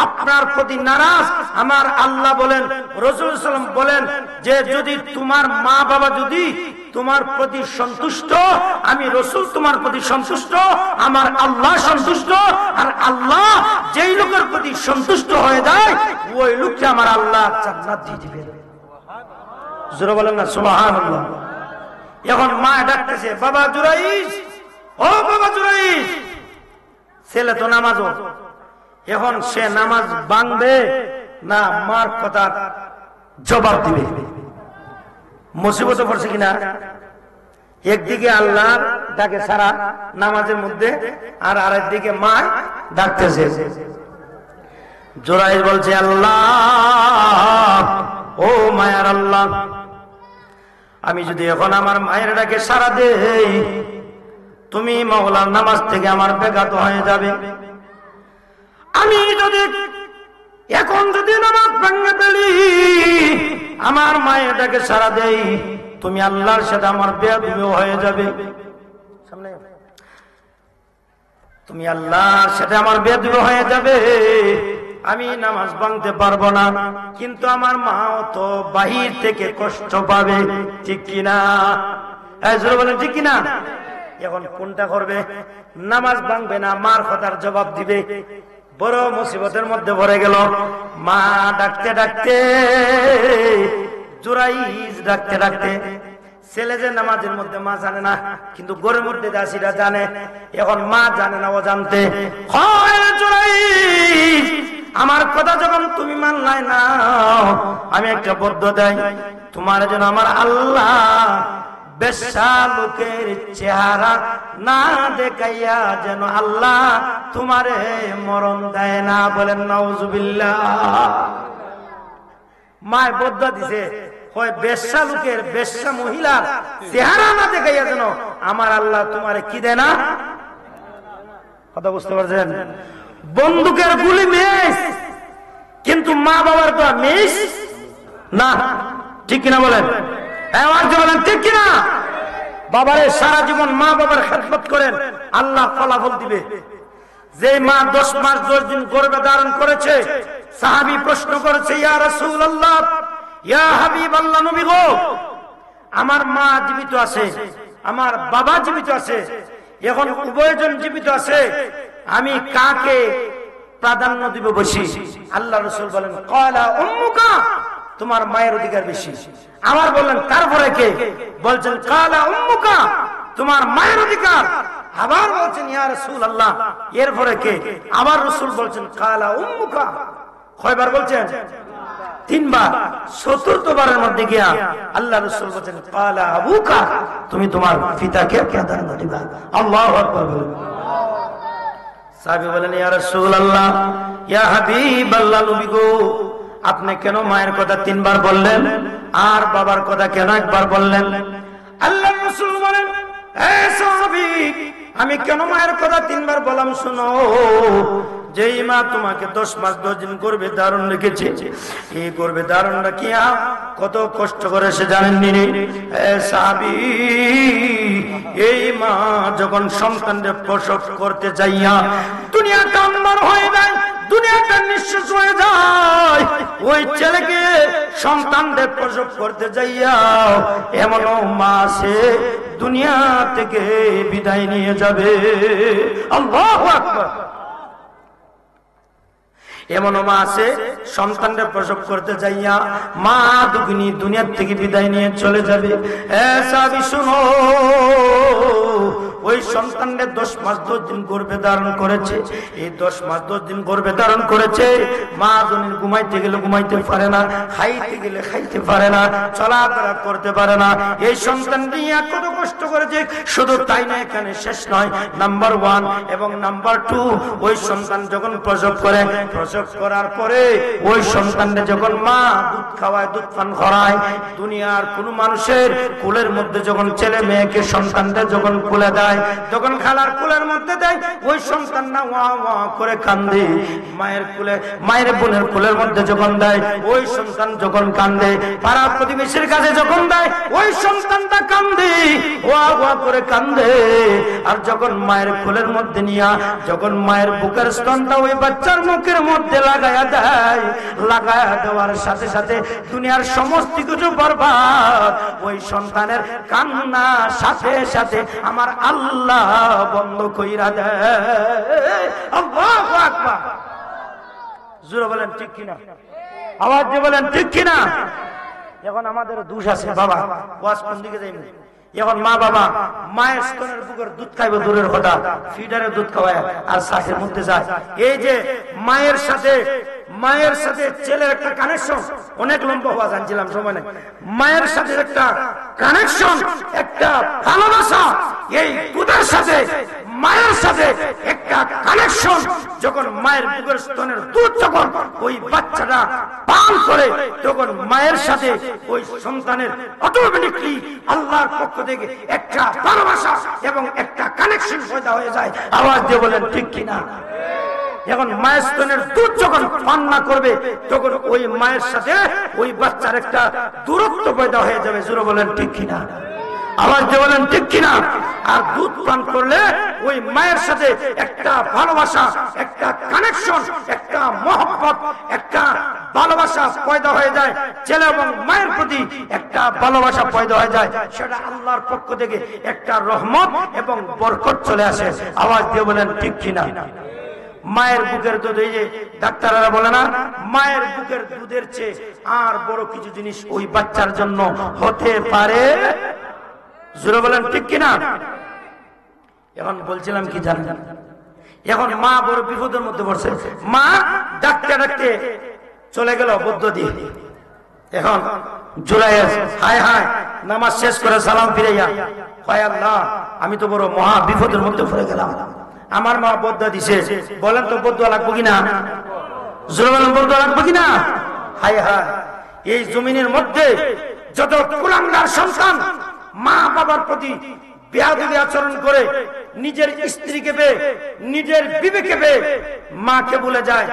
আপনার প্রতি নারাজ। আমার আল্লাহ বলেন, রাসূল সাল্লাল্লাহু আলাইহি ওয়াসাল্লাম বলেন যে যদি তোমার মা বাবা যদি তোমার প্রতি সন্তুষ্ট, আমি রাসূল তোমার প্রতি সন্তুষ্ট, আমার আল্লাহ সন্তুষ্ট, আর আল্লাহ যেই লোকের প্রতি সন্তুষ্ট হয়ে যায় ওই লোককে আমার আল্লাহ জান্নাত দিয়ে দিবেন। জোরে বলেন না সুবহানাল্লাহ। এখন মা ডাকতেছে, বাবা জুরাইস, ও বাবা জুরাইস। ছেলে তো নামাজও, এখন সে নামাজ ভাঙবে না মার কথার জবাব দিবে? মুসিবতে পড়ছে কিনা? একদিকে আল্লাহ ডাকে সারা নামাজের মধ্যে, আর আরেকদিকে মা ডাকতেছে। জুরাইস বলছে, আল্লাহ, ও মায়ার আল্লাহ, আমি যদি এখন আমার মায়ের ডাকে সাড়া দেই, তুমি মাওলার নামাজ থেকে আমার বেঘাত হয়ে যাবে। আমি যদি এখন যদি নামাজ ভেঙে ফেলি, আমার মায়ের ডাকে সাড়া দেই, তুমি আল্লাহর সাথে আমার বেয়াদবি হয়ে যাবে। তুমি আল্লাহর সাথে আমার বেয়াদবি হয়ে যাবে, আমি নামাজ ভাঙতে পারবো না। কিন্তু আমার মাও তো বাহির থেকে কষ্ট পাবে, ঠিক কিনা? বলেন ঠিক কিনা? এখন কোনটা করবে? নামাজ ভাঙবে না, মার কথার জবাব দিবে। বড় মুসিবতের মধ্যে পড়ে গেল। মা ডাকতে ডাকতে, জুরাইজ ডাকতে ডাকতে, ছেলে যে নামাজের মধ্যে মা জানে না, কিন্তু ঘরের মধ্যে দাসীরা জানে। এখন মা জানে না, ও জানতে আমার কথা যখন তুমি মানলাই না, আমি একটা বদ্ধ দেয় তোমার জন্য আমার আল্লাহ বেশ্যা লোকের চেহারা না দেখাইয়া যেন আল্লাহ তোমারে মরণ দেয় না। বলেন নাউজুবিল্লাহ। মায় বদ্ধ দিছে, হয় বেশ্যা লোকের, বেশ্যা মহিলার চেহারা না দেখাইয়া যেন আমার আল্লাহ তোমারে কি দেয় না। কথা বুঝতে পারছেন? বন্দুকের গুলি মিস, কিন্তু মা বাবার তো মিস না, ঠিক কিনা বলেন? বলেন ঠিক কিনা? বাবারে সারা জীবন মা বাবার খেদমত করেন, আল্লাহ ফলাফল দিবে। যে মা 10 মাস 10 দিন গর্ভে ধারণ করেছে, সাহাবী প্রশ্ন করেছে, ইয়া রাসূলুল্লাহ, ইয়া হাবিবাল্লাহ, নবী গো, আমার মা জীবিত আছে, আমার বাবা জীবিত আছে, এখন উভয়জন জীবিত আছে, আমি কাকে প্রাধান্য দিব বেশি? আল্লাহ রাসূল বলেন, ক্বালা উম্মুকা, তোমার মায়ের অধিকার বেশি। আবার বললেন, তারপরে কে? বলছেন ক্বালা উম্মুকা, তোমার মায়ের অধিকার। আবার বলছেন, ইয়া রাসূলুল্লাহ, এরপরে কে? আবার রাসূল বলছেন ক্বালা উম্মুকা। কয়বার বলছেন? 3 বার। চতুর্থবারের মধ্যে গিয়া আল্লাহ রাসূল বলছেন ক্বালা আবুকা, তুমি তোমার পিতাকে প্রাধান্য দিবা। আল্লাহু আকবার বলেন। সাহাবী বলেন, ইয়া রাসূলুল্লাহ, ইয়া হাবিবাল্লাহ, নবী গো, আপনি কেন মায়ের কথা 3 বার বললেন আর বাবার কথা কেন 1 বার বললেন? আল্লাহর রাসূল বলেন, হে সাহাবী, আমি কেন মায়ের কথা 3 বার বললাম শুনো। যেই মা তোমাকে 10 মাস 10 দিন গর্ভে ধারণ রেখেছে, এই গর্ভে ধারণ রাখিয়া কত কষ্ট করে সে জানেননি রে? হে সাহাবী, এই মা যখন সন্তানকে প্রসব করতে যাইয়া দুনিয়া কান্নার হয়ে যায়, দুনিয়াটা নিঃশেষ হয়ে যায়, ওই ছেলেকে সন্তানদের প্রসব করতে যাইয়া এমন মা সে দুনিয়া থেকে বিদায় নিয়ে যাবে। আল্লাহু আকবার। এমন মা আছে, সন্তানদের প্রসব করতে যাইয়া মা দুগুনি দুনিয়ার থেকে বিদায় নিয়ে চলে যাবে। সাহাবী শুনো, ওই সন্তানদের 10 মাস 10 দিন গর্ভে ধারণ করেছে। এই 10 মাস 10 দিন গর্ভে ধারণ করেছে, মা দুনির ঘুমাইতে গেলে ঘুমাইতে পারে না, খাইতে গেলে খাইতে পারে না, চলাফেরা করতে পারে না। এই সন্তান নিয়ে কত কষ্ট করেছে। শুধু তাই না, এখানে শেষ নয়। নাম্বার 1 এবং নাম্বার 2, ওই সন্তান যখন প্রসব করে, প্রসব করার পরে ওই সন্তানকে যখন মা দুধ খাওয়ায়, দুধ পান করায়, দুনিয়ার কোন মানুষের কোলের মধ্যে যখন ছেলে মেয়েকে সন্তানটা যখন কোলে দেয়, যখন খালার কোলের মধ্যে দেয়, ওই সন্তান না ওয়া ওয়া করে কান্দে। মায়ের কোলে, মায়ের বোনের কোলের মধ্যে যখন দেয়, ওই সন্তান যখন কান্দে। পাড়া প্রতিবেশীর কাছে যখন দেয়, ওই সন্তানটা কান্দে, ওয়া ওয়া করে কান্দে। আর যখন মায়ের কোলের মধ্যে নিয়া, যখন মায়ের বুকের স্তনটা ওই বাচ্চার মুখের মধ্যে লাগায়া দেয়, লাগায়া দেওয়ার সাথে সাথে দুনিয়ার সমস্ত কিছু বরবাদ। ওই সন্তানের কান্না সাথে সাথে আমার আল্লাহ বন্ধ কইরা দেয়। আল্লাহু আকবার। জোরে বলেন ঠিক কিনা? আওয়াজ দিয়ে বলেন ঠিক কিনা? এখন আমাদের দোষ আছে বাবা, ওয়াজ কোন দিকে যাইনি। এখন মা বাবা মায়ের স্তনের বুকের দুধ খাইবে দূরের কথা, ফিডারে দুধ খাওয়ায় আর শ্বাসের মধ্যে যায়। এই যে মায়ের সাথে ছেলের একটা কানেকশন, অনেক লম্বা হওয়া জানছিলাম সময় নেই। মায়ের সাথে একটা কানেকশন, একটা ভালোবাসা এই দুধের সাথে মায়ের সাথে একটা কানেকশন, যখন মায়ের বুকের স্তনের দুধ যখন ওই বাচ্চাটা পান করে, তখন মায়ের সাথে ওই সন্তানের অটোমেটিকলি আল্লাহর পক্ষ থেকে একটা ভালোবাসা এবং একটা কানেকশন পয়দা হয়ে যায়। আওয়াজ দিয়ে বলেন ঠিক কিনা? এখন মায়ের স্তনের দুধ যখন পান না করবে, তখন ওই মায়ের সাথে ওই বাচ্চার একটা দূরত্ব পয়দা হয়ে যাবে। জোরে বলেন ঠিক কিনা? আওয়াজ দিয়ে বলেন ঠিক কিনা? আর দুধ পান করলে ওই মায়ের সাথে একটা ভালোবাসা, একটা কানেকশন, একটা মহব্বত, একটা ভালোবাসা পয়দা হয়ে যায়। ছেলে এবং মায়ের প্রতি একটা ভালোবাসা পয়দা হয়ে যায়, সেটা আল্লাহর পক্ষ থেকে একটা রহমত এবং বরকত চলে আসে। আওয়াজ দিয়ে বলেন ঠিক কিনা? মায়ের বুকের দুধ, এই যে ডাক্তাররা বলে না, মায়ের বুকের দুধের চেয়ে আর বড় কিছু জিনিস ওই বাচ্চার জন্য হতে পারে। জোরে বলেন ঠিক কিনা? এখন বলছিলাম কি জানেন, এখন মা বড় বিপদের মধ্যে পড়ছে। মা ডাকতে ডাকতে চলে গেল বদ্ধ দিয়ে। এখন জুলাই হায় হায় নামাজ শেষ করে সালাম ফিরাইয়া, হায় আল্লাহ আমি তো বড় মহা বিপদের মধ্যে পড়ে গেলাম, আমার মা বদয়া দিছে। বলেন তো বদয়া লাগবো কিনা? জোরে বলেন বদয়া লাগবো কিনা? হায় হায়, এই জমিনের মধ্যে যত কুলাঙ্গার সন্তান মা বাবার প্রতি বেয়াদবি আচরণ করে, নিজের স্ত্রীকে পেয়ে, নিজের বিবেকে পেয়ে মাকে বলে যায়,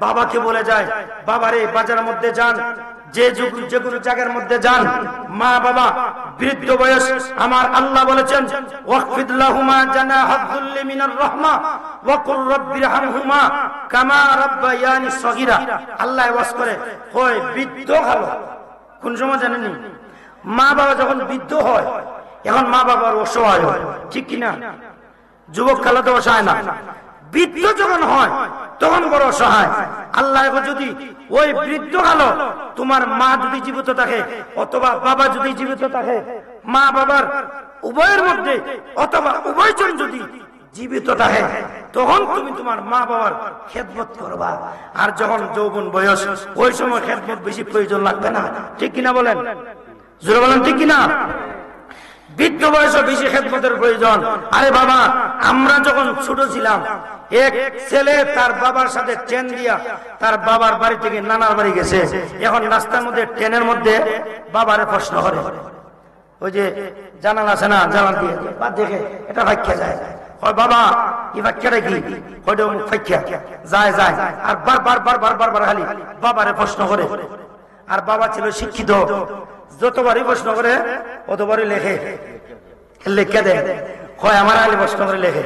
বাবাকে বলে যায়। বাবারে বাজারের মধ্যে যান, যে কোনো জায়গার মধ্যে যান, মা বাবা বৃদ্ধ বয়স, আমার আল্লাহ বলেছেন ওয়াকফিদ লাহুমা জানাহাদ যুল্লি মিনার রাহমা ওয়া কুর রাব্বিরহামহুমা কামা রাব্বায়ানি সগীরা। আল্লাহ ওয়াজ করে হয় বৃদ্ধ ভালো। কোন সময় জানেননি? মা বাবা যখন বৃদ্ধ হয়, এখন মা বাবার অসহায় হয়, ঠিক কিনা? যুবক কালে তো অসহায় না, বৃদ্ধ যখন হয় তখন বড় অসহায়। আল্লাহ যদি ওই বৃদ্ধ কালো তোমার মা যদি জীবিত থাকে অথবা বাবা যদি জীবিত থাকে, মা বাবার উভয়ের মধ্যে অথবা উভয়জন যদি জীবিত থাকে, তখন তুমি তোমার মা বাবার খেদমত করবা। আর যখন যৌবন বয়স, ওই সময় খেদমত বেশি প্রয়োজন লাগবে না, ঠিক কিনা বলেন? জোরে বলেন ঠিক কিনা? বৃদ্ধ বয়সে বেশি খেদমতের প্রয়োজন। আরে বাবা, আমরা যখন ছোট ছিলাম, এক ছেলে তার বাবার সাথে ট্রেন দিয়া তার বাবার বাড়ি থেকে নানার বাড়ি গেছে। এখন রাস্তার মধ্যে ট্রেনের মধ্যে বাবারে প্রশ্ন করে, ওই যে জানালা আছে না, জানাল দিয়ে দেখে এটা ভাগ্যা যায়, বাবা এই ভাগ্যাটা কি? ওইটা মুখ ভাগ্যা যায় যায়। আর বারবার বারবার বারবার খালি বাবারে প্রশ্ন করে। আর বাবা ছিল শিক্ষিত, যতবারই প্রশ্ন করে অতবারই লেখে, লিখে দেয়, হয় আমার আলী প্রশ্ন করে লেখে।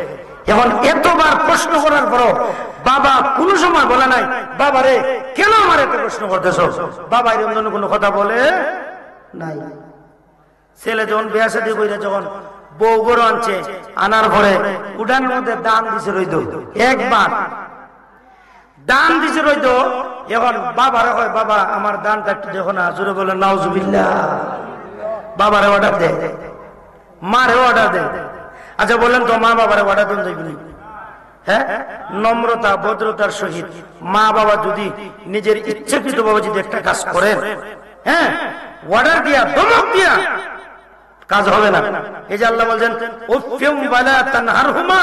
এখন এতবার প্রশ্ন করার পর বাবা কোন সময় বলে নাই, বাবারে কেন আমার এত প্রশ্ন করতেছ? বাবা এরকম জন্য কোনো কথা বলে নাই। ছেলে যখন বিয়া শাদী কইরা যখন বউ গরু আনছে, আনার পরে উঠানের মধ্যে দান দিছে রইদ, একবার দান দিছে রইদ। এখন বাবারে হয়, বাবা আমার দানটা একটু দেখো না। জোরে বলে নাউজুবিল্লাহ। বাবারে অর্ডার দে, মারে অর্ডার দে। আচ্ছা বলেন তো, মা বাবারে অর্ডার দেন যাইবনি? হ্যাঁ, নম্রতা ভদ্রতার সহিত মা বাবা যদি নিজের ইচ্ছাকৃত ভাবে যদি একটা কাজ করেন, হ্যাঁ, অর্ডার দিয়া ধমক দিয়া কাজ হবে না। এই যে আল্লাহ বলছেন উফিম ওয়ালা তানহারহুমা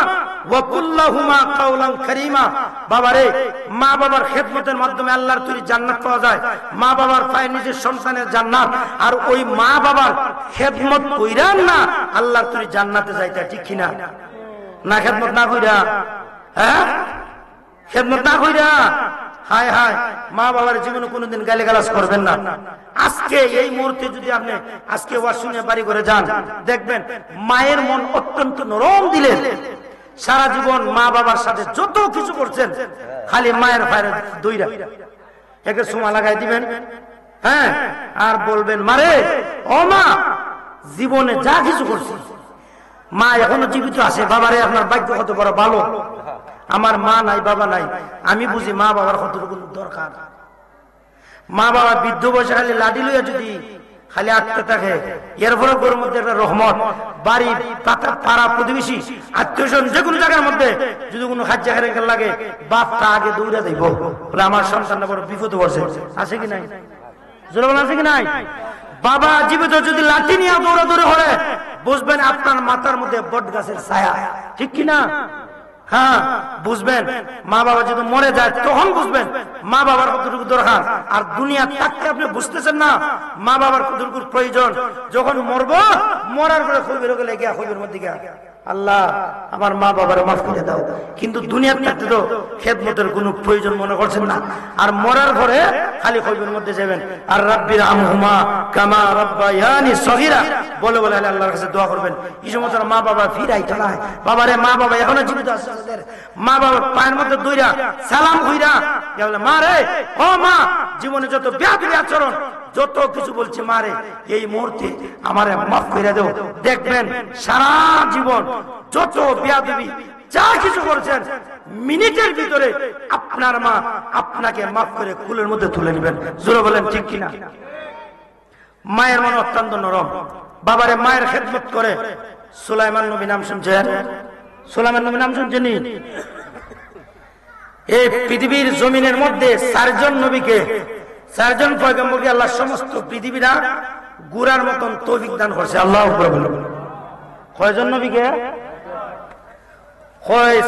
ওয়া কুল লাহুমা কাওলান কারীমা। বাবারে, মা বাবার খেদমতের মাধ্যমে আল্লাহর তৈরি জান্নাত পাওয়া যায়। মা বাবার পায়ে নিজের সন্তানের জান্নাত। আর ওই মা বাবার খেদমত কইরা না আল্লাহর তৈরি জান্নাতে যাইতা, ঠিক কিনা? না খেদমত না কইরা, হ্যাঁ, খেদমত না কইরা, হায় হায়, মা বাবার জীবনে কোনোদিন গালিগালাজ করবেন না। আজকে এই মুহূর্তে যদি আপনি আজকে ওয়াশরুমে বাড়ি করে যান, দেখবেন মায়ের মন অত্যন্ত নরম দিলেন। সারা জীবন মা বাবার সাথে যত কিছু করছেন, খালি মায়ের পায়ে দইরা একে সুমা লাগাই দিবেন, হ্যাঁ, আর বলবেন মারে ও মা, জীবনে যা কিছু করছি, মা এখনো জীবিত আছে, বাবারে আপনার ভাগ্য কত বড় ভালো, আমার মা নাই বাবা নাই। আমি বুঝি মা বাবার কতটুকু দরকার। মা বাবা বৃদ্ধ বয়সে খালি লাঠি লইয়া যদি খালি আটকে থাকে, এরপরে ওর মধ্যে একটা রহমত, বাড়ি পাড়া প্রতিবেশী আত্মীয়স্বজন যে কোনো জায়গার মধ্যে যদি কোনো খাদ্য খেলে লাগে, বাপটা আগে দৌড়ে যাইব, বলে আমার সন্তানটা বড় বিপদ পড়ছে। আছে কি নাই? জোরে বলেন আছে কি নাই? বাবা জীবিত যদি লাঠি নিয়ে দৌড়াদৌড়ি করে, বুঝবেন আপনার মাথার মধ্যে বট গাছের ছায়া, ঠিক কিনা? হ্যাঁ, বুঝবেন। মা বাবা যদি মরে যায় তখন বুঝবেন মা বাবার কতটুকু দরকার। আর দুনিয়া থাকতে আপনি বুঝতেছেন না মা বাবার কতটুকু প্রয়োজন। যখন মরবো, মরার পরে খুবের গেলে গিয়া খুবের মধ্যে গিয়া আল্লাহ আমার মা বাবার মাফ করে দাও। কিন্তু দুনিয়ার থাকতে তো খেদমতের কোনো প্রয়োজন মনে করছেন না। আর মরার পরে খালি খুবের মধ্যে যাবেন আর রাব্বির আমহুমা কামা রাব্বায়ানি সগীরা বলে বলে আল্লাহর কাছে দোয়া করবেন। এই সময় মা বাবা ফিরাই টানায়, বাবারে মা বাবা এখনো জীবিত আছে, মা বাবার পায়ের মধ্যে দইরা সালাম কইরা বলে মা রে, ও মা, জীবনে যত বেয়াদবি আচরণ যত কিছু বলছে মা রে, এই মুহূর্তে আমারে মাফ করে দাও। দেখবেন সারা জীবন যত বেয়াদবি যা কিছু করছেন মিনিটের ভিতরে আপনার মা আপনাকে মাফ করে কুলের মধ্যে তুলে নেবেন। জোরে বলেন ঠিক কিনা? মায়ের মন অত্যন্ত নরম, বাবারে মায়ের খেদমত করে। সুলাইমান নবী নাম শুনছেন? সুলাইমান নবী নাম শুনছেন? এই পৃথিবীর জমিনের মধ্যে 4 জন নবীকে, 4 জন পয়গম্বরকে আল্লাহ সমস্ত পৃথিবীরা গুড়ার মতন তৌফিক দান করছে। আল্লাহু আকবার বলুন। কয়জন নবীকে?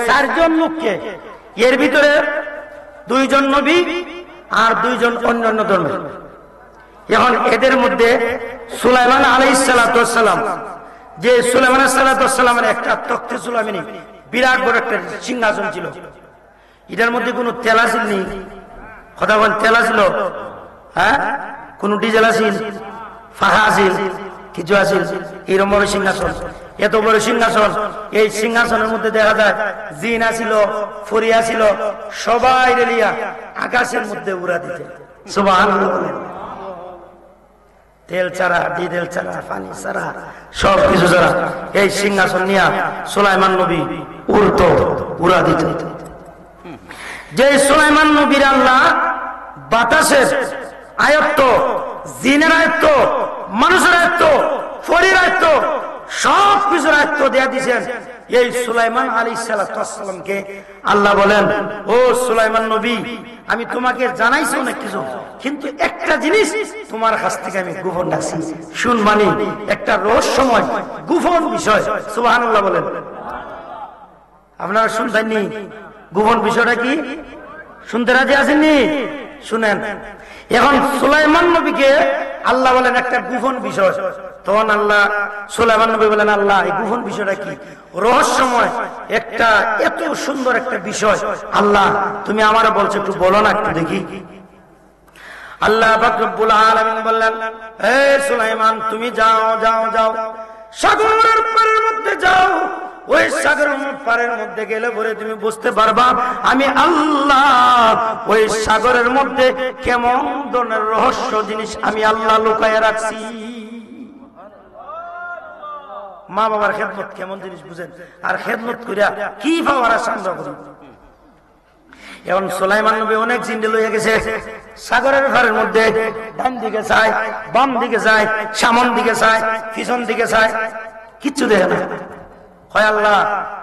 4 জন লোককে। এর ভিতরে 2 জন নবী আর 2 জন অন্যান্য ধর্মের। এখন এদের মধ্যে সুলাইমান আলাইহিস সালাতু ওয়াস সালাম, যে সুলাইমান আলাইহিস সালাতু ওয়াস সালামের একটা তখতে সুলাইমানি বিরাট বড় একটা সিংহাসন ছিল। এটার মধ্যে কোনো তেল আসিল নি? কথা বল, তেল আসিল? হ্যাঁ, কোন ডিজেল আসিল? ফাঁকা আসিল? কিছু আসিল? এরকম বড় সিংহাসন, এত বড় সিংহাসন। এই সিংহাসনের মধ্যে দেখা যায় জিন আসিল, ফরিয়া ছিল, সবাই রেলিয়া আকাশের মধ্যে উড়া দিতে। সুবহানাল্লাহ। তেল ছাড়া, ডিজেল ছাড়া, পানি ছাড়া, সব কিছু ছাড়া এই সিংহাসন নিয়ে সুলাইমান নবী উড়তো, উড়া দিত। যে সুলাইমান নবীর আল্লাহ বাতাসের আয়ত্ত, জিনের আয়ত্ত, মানুষের আয়ত্ত, ফরির আয়ত্ত, সব কিছুর আয়ত্ত দেয়া দিয়েছেন এই সুলাইমান আলাইহিস সালামকে। আল্লাহ বলেন, ও সুলাইমান নবী, আমি তোমাকে জানাইছি অনেক কিছু, কিন্তু একটা জিনিস তোমার কাছ থেকে আমি গোপন রাখছি। শুনবানি, একটা রহস্যময় গোপন বিষয়। সুবহানাল্লাহ বলেন। আপনারা শুনবেননি? গোপন বিষয়টা কি? শুনতে রাজি আছেননি? শুনেন। এখন সুলাইমান নবীকে আল্লাহ বলেন একটা গোপন বিষয়। তখন আল্লাহ সুলাইমান নবী বলেন, আল্লাহ এই গোপন বিষয়টা কি? রহস্যময় একটা এত সুন্দর একটা বিষয়, আল্লাহ তুমি আমার বলছো, একটু বলো না, একটু দেখি। আল্লাহ পাক রব্বুল আলামিন বললেন, হে সুলাইমান, তুমি যাও যাও যাও, সাগরের পারের মধ্যে যাও। ওই সাগরের পারের মধ্যে গেলে পরে তুমি বুঝতে পারবা আমি আল্লাহ ওই সাগরের মধ্যে কেমন ধরনের রহস্য জিনিস আমি আল্লাহ লুকায়া রাখছি। মা বাবার খেদমত কেমন জিনিস বুঝেন, আর খেদমত করিয়া কি পাওয়ার সংগ্রহ করি। এখন সুলাইমান নবী অনেক জিনিস লইয়া গেছে সাগরের পারের মধ্যে, ডান দিকে চায়, বাম দিকে চায়, সামন দিকে চায়, পিছন দিকে চায়, কিচ্ছু দেখে না। হয় আল্লাহ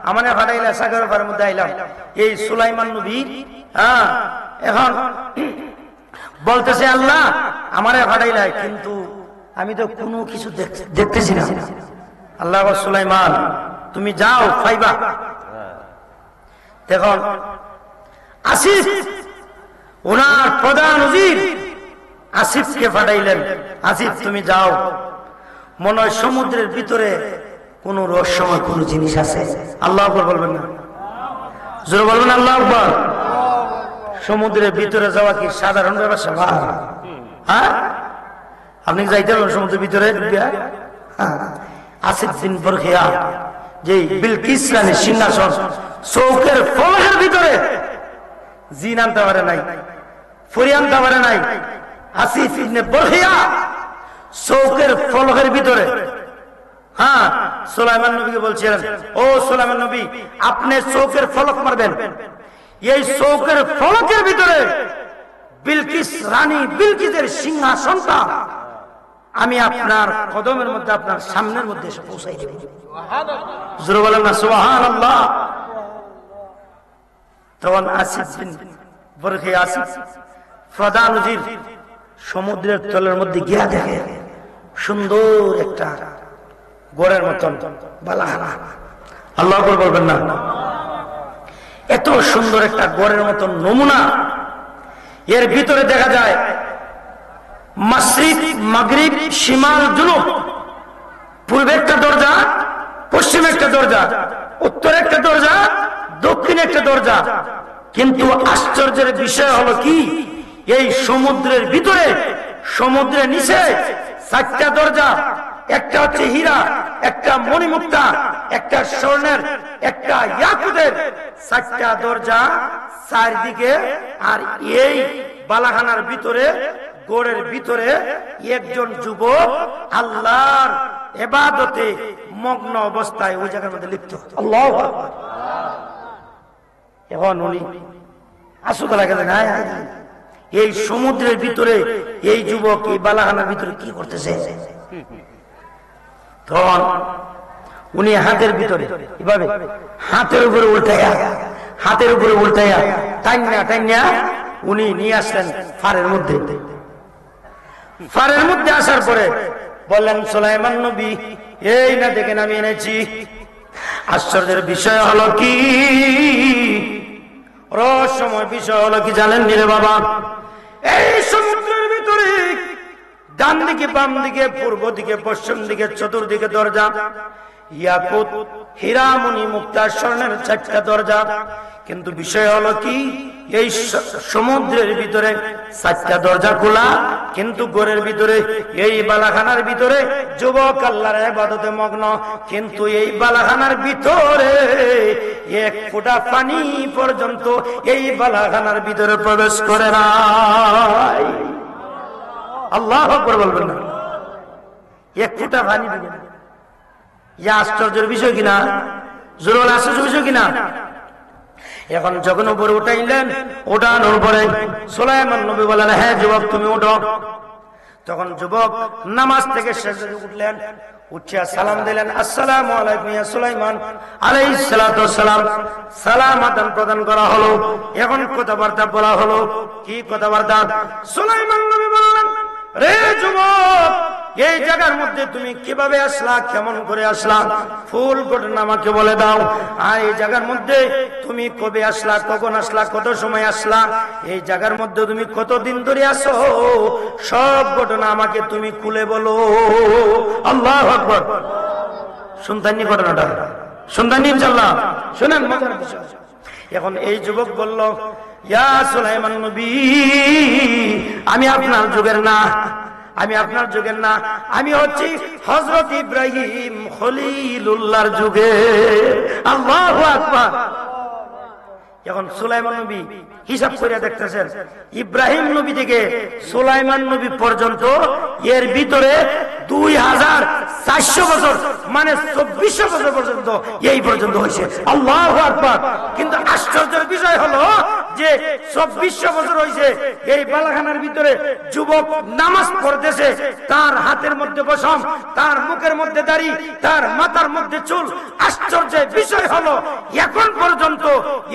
আমানে ফাটাইলা, সাগরের পারের মধ্যে আইলাম। এই সুলাইমান নবী এখন বলতেছে, আল্লাহ আমারে ফাটাইলা, কিন্তু আমি তো কোনো কিছু দেখতেছি না। আল্লাহ সুলাইমান তুমি যাও, পাইবা। দেখুন আসিফ, ওনার প্রধান উজির আসিফকে ফাটাইলেন, আসিফ তুমি যাও, মনে হয় সমুদ্রের ভিতরে কোন রহস্যময় কোন জিনিস আছে। আল্লাহ আকবার বলবেন না? জোরে বলবেন আল্লাহ আকবার। সমুদ্রের ভিতরে যাওয়া কি সাধারণ ব্যাপার? হ্যাঁ, আপনি যাইতে পারবেন সমুদ্রের ভিতরে? আসিফ বিন বরখিয়া, যে বিলকিস রানীর সিংহাসন, চৌকের ফলকের ভিতরে জিন আনতে পারে নাই, ফরি আনতে পারে নাই। আসিফ ইবনে বরখিয়া চৌকের ফলকের ভিতরে সুলাইমান নবীকে বলছিলেন, ও সুলাইমান নবী, আপনি চৌকের ফলক মারবেন। এই চৌকের ফলকের ভিতরে বিলকিস রানী, বিলকিসের সিংহাসনটা আমি আপনার কদমের মধ্যে, আপনার সামনের মধ্যে এসে পৌঁছাই দেব। জোরে বলেন না সুবহানাল্লাহ। তখন আসিফ বিন বরখিয়া, আসিফ প্রধান উজির, সমুদ্রের তলের মধ্যে গিয়া দেখে সুন্দর একটা গোড়ের মতন বালাখানা, আল্লাহু আকবার বলবেন না? এত সুন্দর একটা গোড়ের মতন নমুনা, এর ভিতরে দেখা যায় মাশরিক, মাগরিব, শিমাল, জুনুব, পূর্বে একটা দরজা, পশ্চিমে একটা দরজা, উত্তরে একটা দরজা, দক্ষিণে একটা দরজা। কিন্তু আশ্চর্যের বিষয় হলো কি, এই সমুদ্রের ভিতরে, সমুদ্রের নিচে 4টা দরজা, একটা হচ্ছে হীরা, একটা মণিমুক্তা, একটা স্বর্ণের, একটা ইয়াকুতের, 4টা দরজা চারদিকে। আর এই বালাখানার ভিতরে, গোড়ের ভিতরে একজন যুবক আল্লাহর ইবাদতে মগ্ন অবস্থায় ওই জায়গার মধ্যে লিপ্ত। আল্লাহু আকবার। এখন উনি আসুদা গেলেন, এই সমুদ্রের ভিতরে এই যুবক এই বালাখানার ভিতরে কি করতেছে? তখন উনি হাতের ভিতরে এভাবে হাতের উপরে উল্টাইয়া টাইনা টাইনা উনি নিয়ে আসলেন ফারের মধ্যে। ফারের মধ্যে আসার পরে বললেন, সুলাইমান নবী, এই না দেখেন আমি এনেছি। আশ্চর্যের বিষয় হলো কি, রহস্যময় বিষয় হলো কি জানেন রে বাবা? এই সমুদ্রের ভিতরে ডান দিকে, বাম দিকে, পূর্ব দিকে, পশ্চিম দিকে, চতুর্দিকে দরজা, ইয়াকুত, হীরা, মণি, মুক্তা, স্বর্ণের 4টা দরজা। কিন্তু বিষয় হলো কি, এই সমুদ্রের ভিতরে 4টা দরজা খোলা, কিন্তু গোরের ভিতরে, এই বালাখানার ভিতরে যুবক আল্লাহর ইবাদতে মগ্ন। কিন্তু এই বালাখানার ভিতরে 1 ফোঁটা পানি পর্যন্ত এই বালাখানার ভিতরে প্রবেশ করে নাই। আল্লাহু আকবার বলবেন না? 1 ফোঁটা পানি দিবেন, ইয়া আশ্চর্যের বিষয় কিনা? জরুর আশ্চর্যের বিষয় কিনা? এখন যখন উপরে উঠাইলেন, ওঠানোর পরে সুলাইমান নবী বললেন, হ্যাঁ যুবক তুমি উঠো। তখন যুবক নামাজ থেকে সেজদায় উঠলেন, উঠিয়া সালাম দিলেন, আসসালামু আলাইকুম ইয়া সুলাইমান আলাইহিস সালাতু ওয়াসসালাম। সালাম আদান প্রদান করা হলো। এখন কথাবার্তা বলা হলো। কি কথাবার্তা? সুলাইমান নবী বললেন, রে যুবক, এই জায়গার মধ্যে তুমি কিভাবে আসলা, কেমন করে আসলা, ফুল ঘটনা আমাকে বলে দাও। আর এই জায়গার মধ্যে তুমি কবে আসলা, কখন আসলা, কত সময় আসলা, এই জায়গার মধ্যে তুমি কতদিন ধরে আসো, সব ঘটনা আমাকে তুমি খুলে বলো। আল্লাহু আকবার। শুনতেননি ঘটনাটা? শুনতেননি ইনশাআল্লাহ? শুনেন মজার বিষয়। এখন এই যুবক বলল, ইয়া সুলাইমান নবী, আমি আপনার যুগের না, আমি আপনার যুগের না, আমি হচ্ছি হযরত ইব্রাহিম খলিলুল্লাহর যুগে। আল্লাহু আকবার। এখন সুলাইমান নবী হিসাব করে দেখতেছেন, ইব্রাহিম নবী থেকে সুলাইমান নবী পর্যন্ত এর ভিতরে 2400 বছর, মানে 2400 বছর পর্যন্ত এই পর্যন্ত হয়েছে। আল্লাহু আকবার। কিন্তু আশ্চর্যের বিষয় হলো যে 2400 বছর হয়েছে এই বালাখানার ভিতরে যুবক নামাজ পড়তেছে, তার হাতের মধ্যে পশম, তার মুখের মধ্যে দাড়ি, তার মাথার মধ্যে চুল। আশ্চর্যের বিষয় হলো এখন পর্যন্ত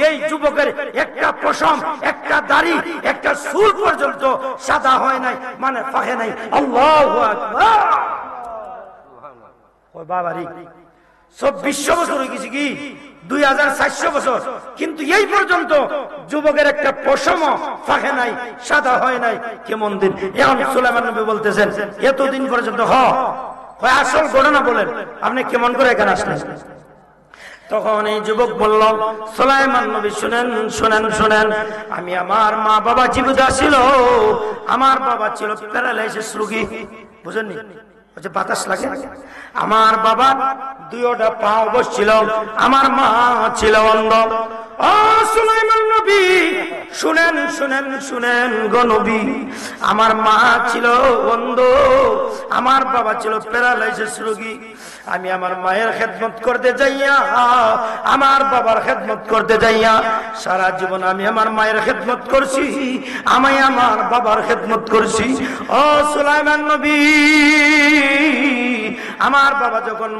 এই যুবকের একটা পশম, একটা দাড়ি, একটা চুল পর্যন্ত সাদা হয় নাই, মানে ফাঁকে নাই। আল্লাহু আকবার। ওই বাবারি 2400 বছর হয়ে গেছে কি 2400 বছর, কিন্তু এই পর্যন্ত যুবকের একটা পশম ফাঁকে নাই, সাদা হয় নাই। কেমন দিন? এখন সুলাইমান নবী বলতেছেন, এতদিন পর্যন্ত আসল ঘটনা বলেন, আপনি কেমন করে এখানে আসলেন? তখন এই যুবক বলল, সুলাইমান নবী শুনেন শুনেন শুনেন, আমি আমার মা বাবা জীবিত ছিল, আমার বাবা ছিল প্যারালাইসিস রোগী, বুঝেননি? বাতাস লাগে। আমার বাবা 2টা পা বসছিল, আমার মা ছিল অন্ধ। ও সুলাইমান নবী শুনেন শুনেন শুনেন গো নবী, আমার মা ছিল অন্ধ, আমার বাবা ছিল প্যারালাইসিস রোগী। আমি আমার মায়ের খেদমত করতে যাইয়া, আমার বাবার খেদমত করতে যাইয়া সারা জীবন আমি আমার মায়ের খেদমত করছি, আমি আমার বাবার খেদমত করছি। ও সুলাইমান নবী, আমার বাবা যখন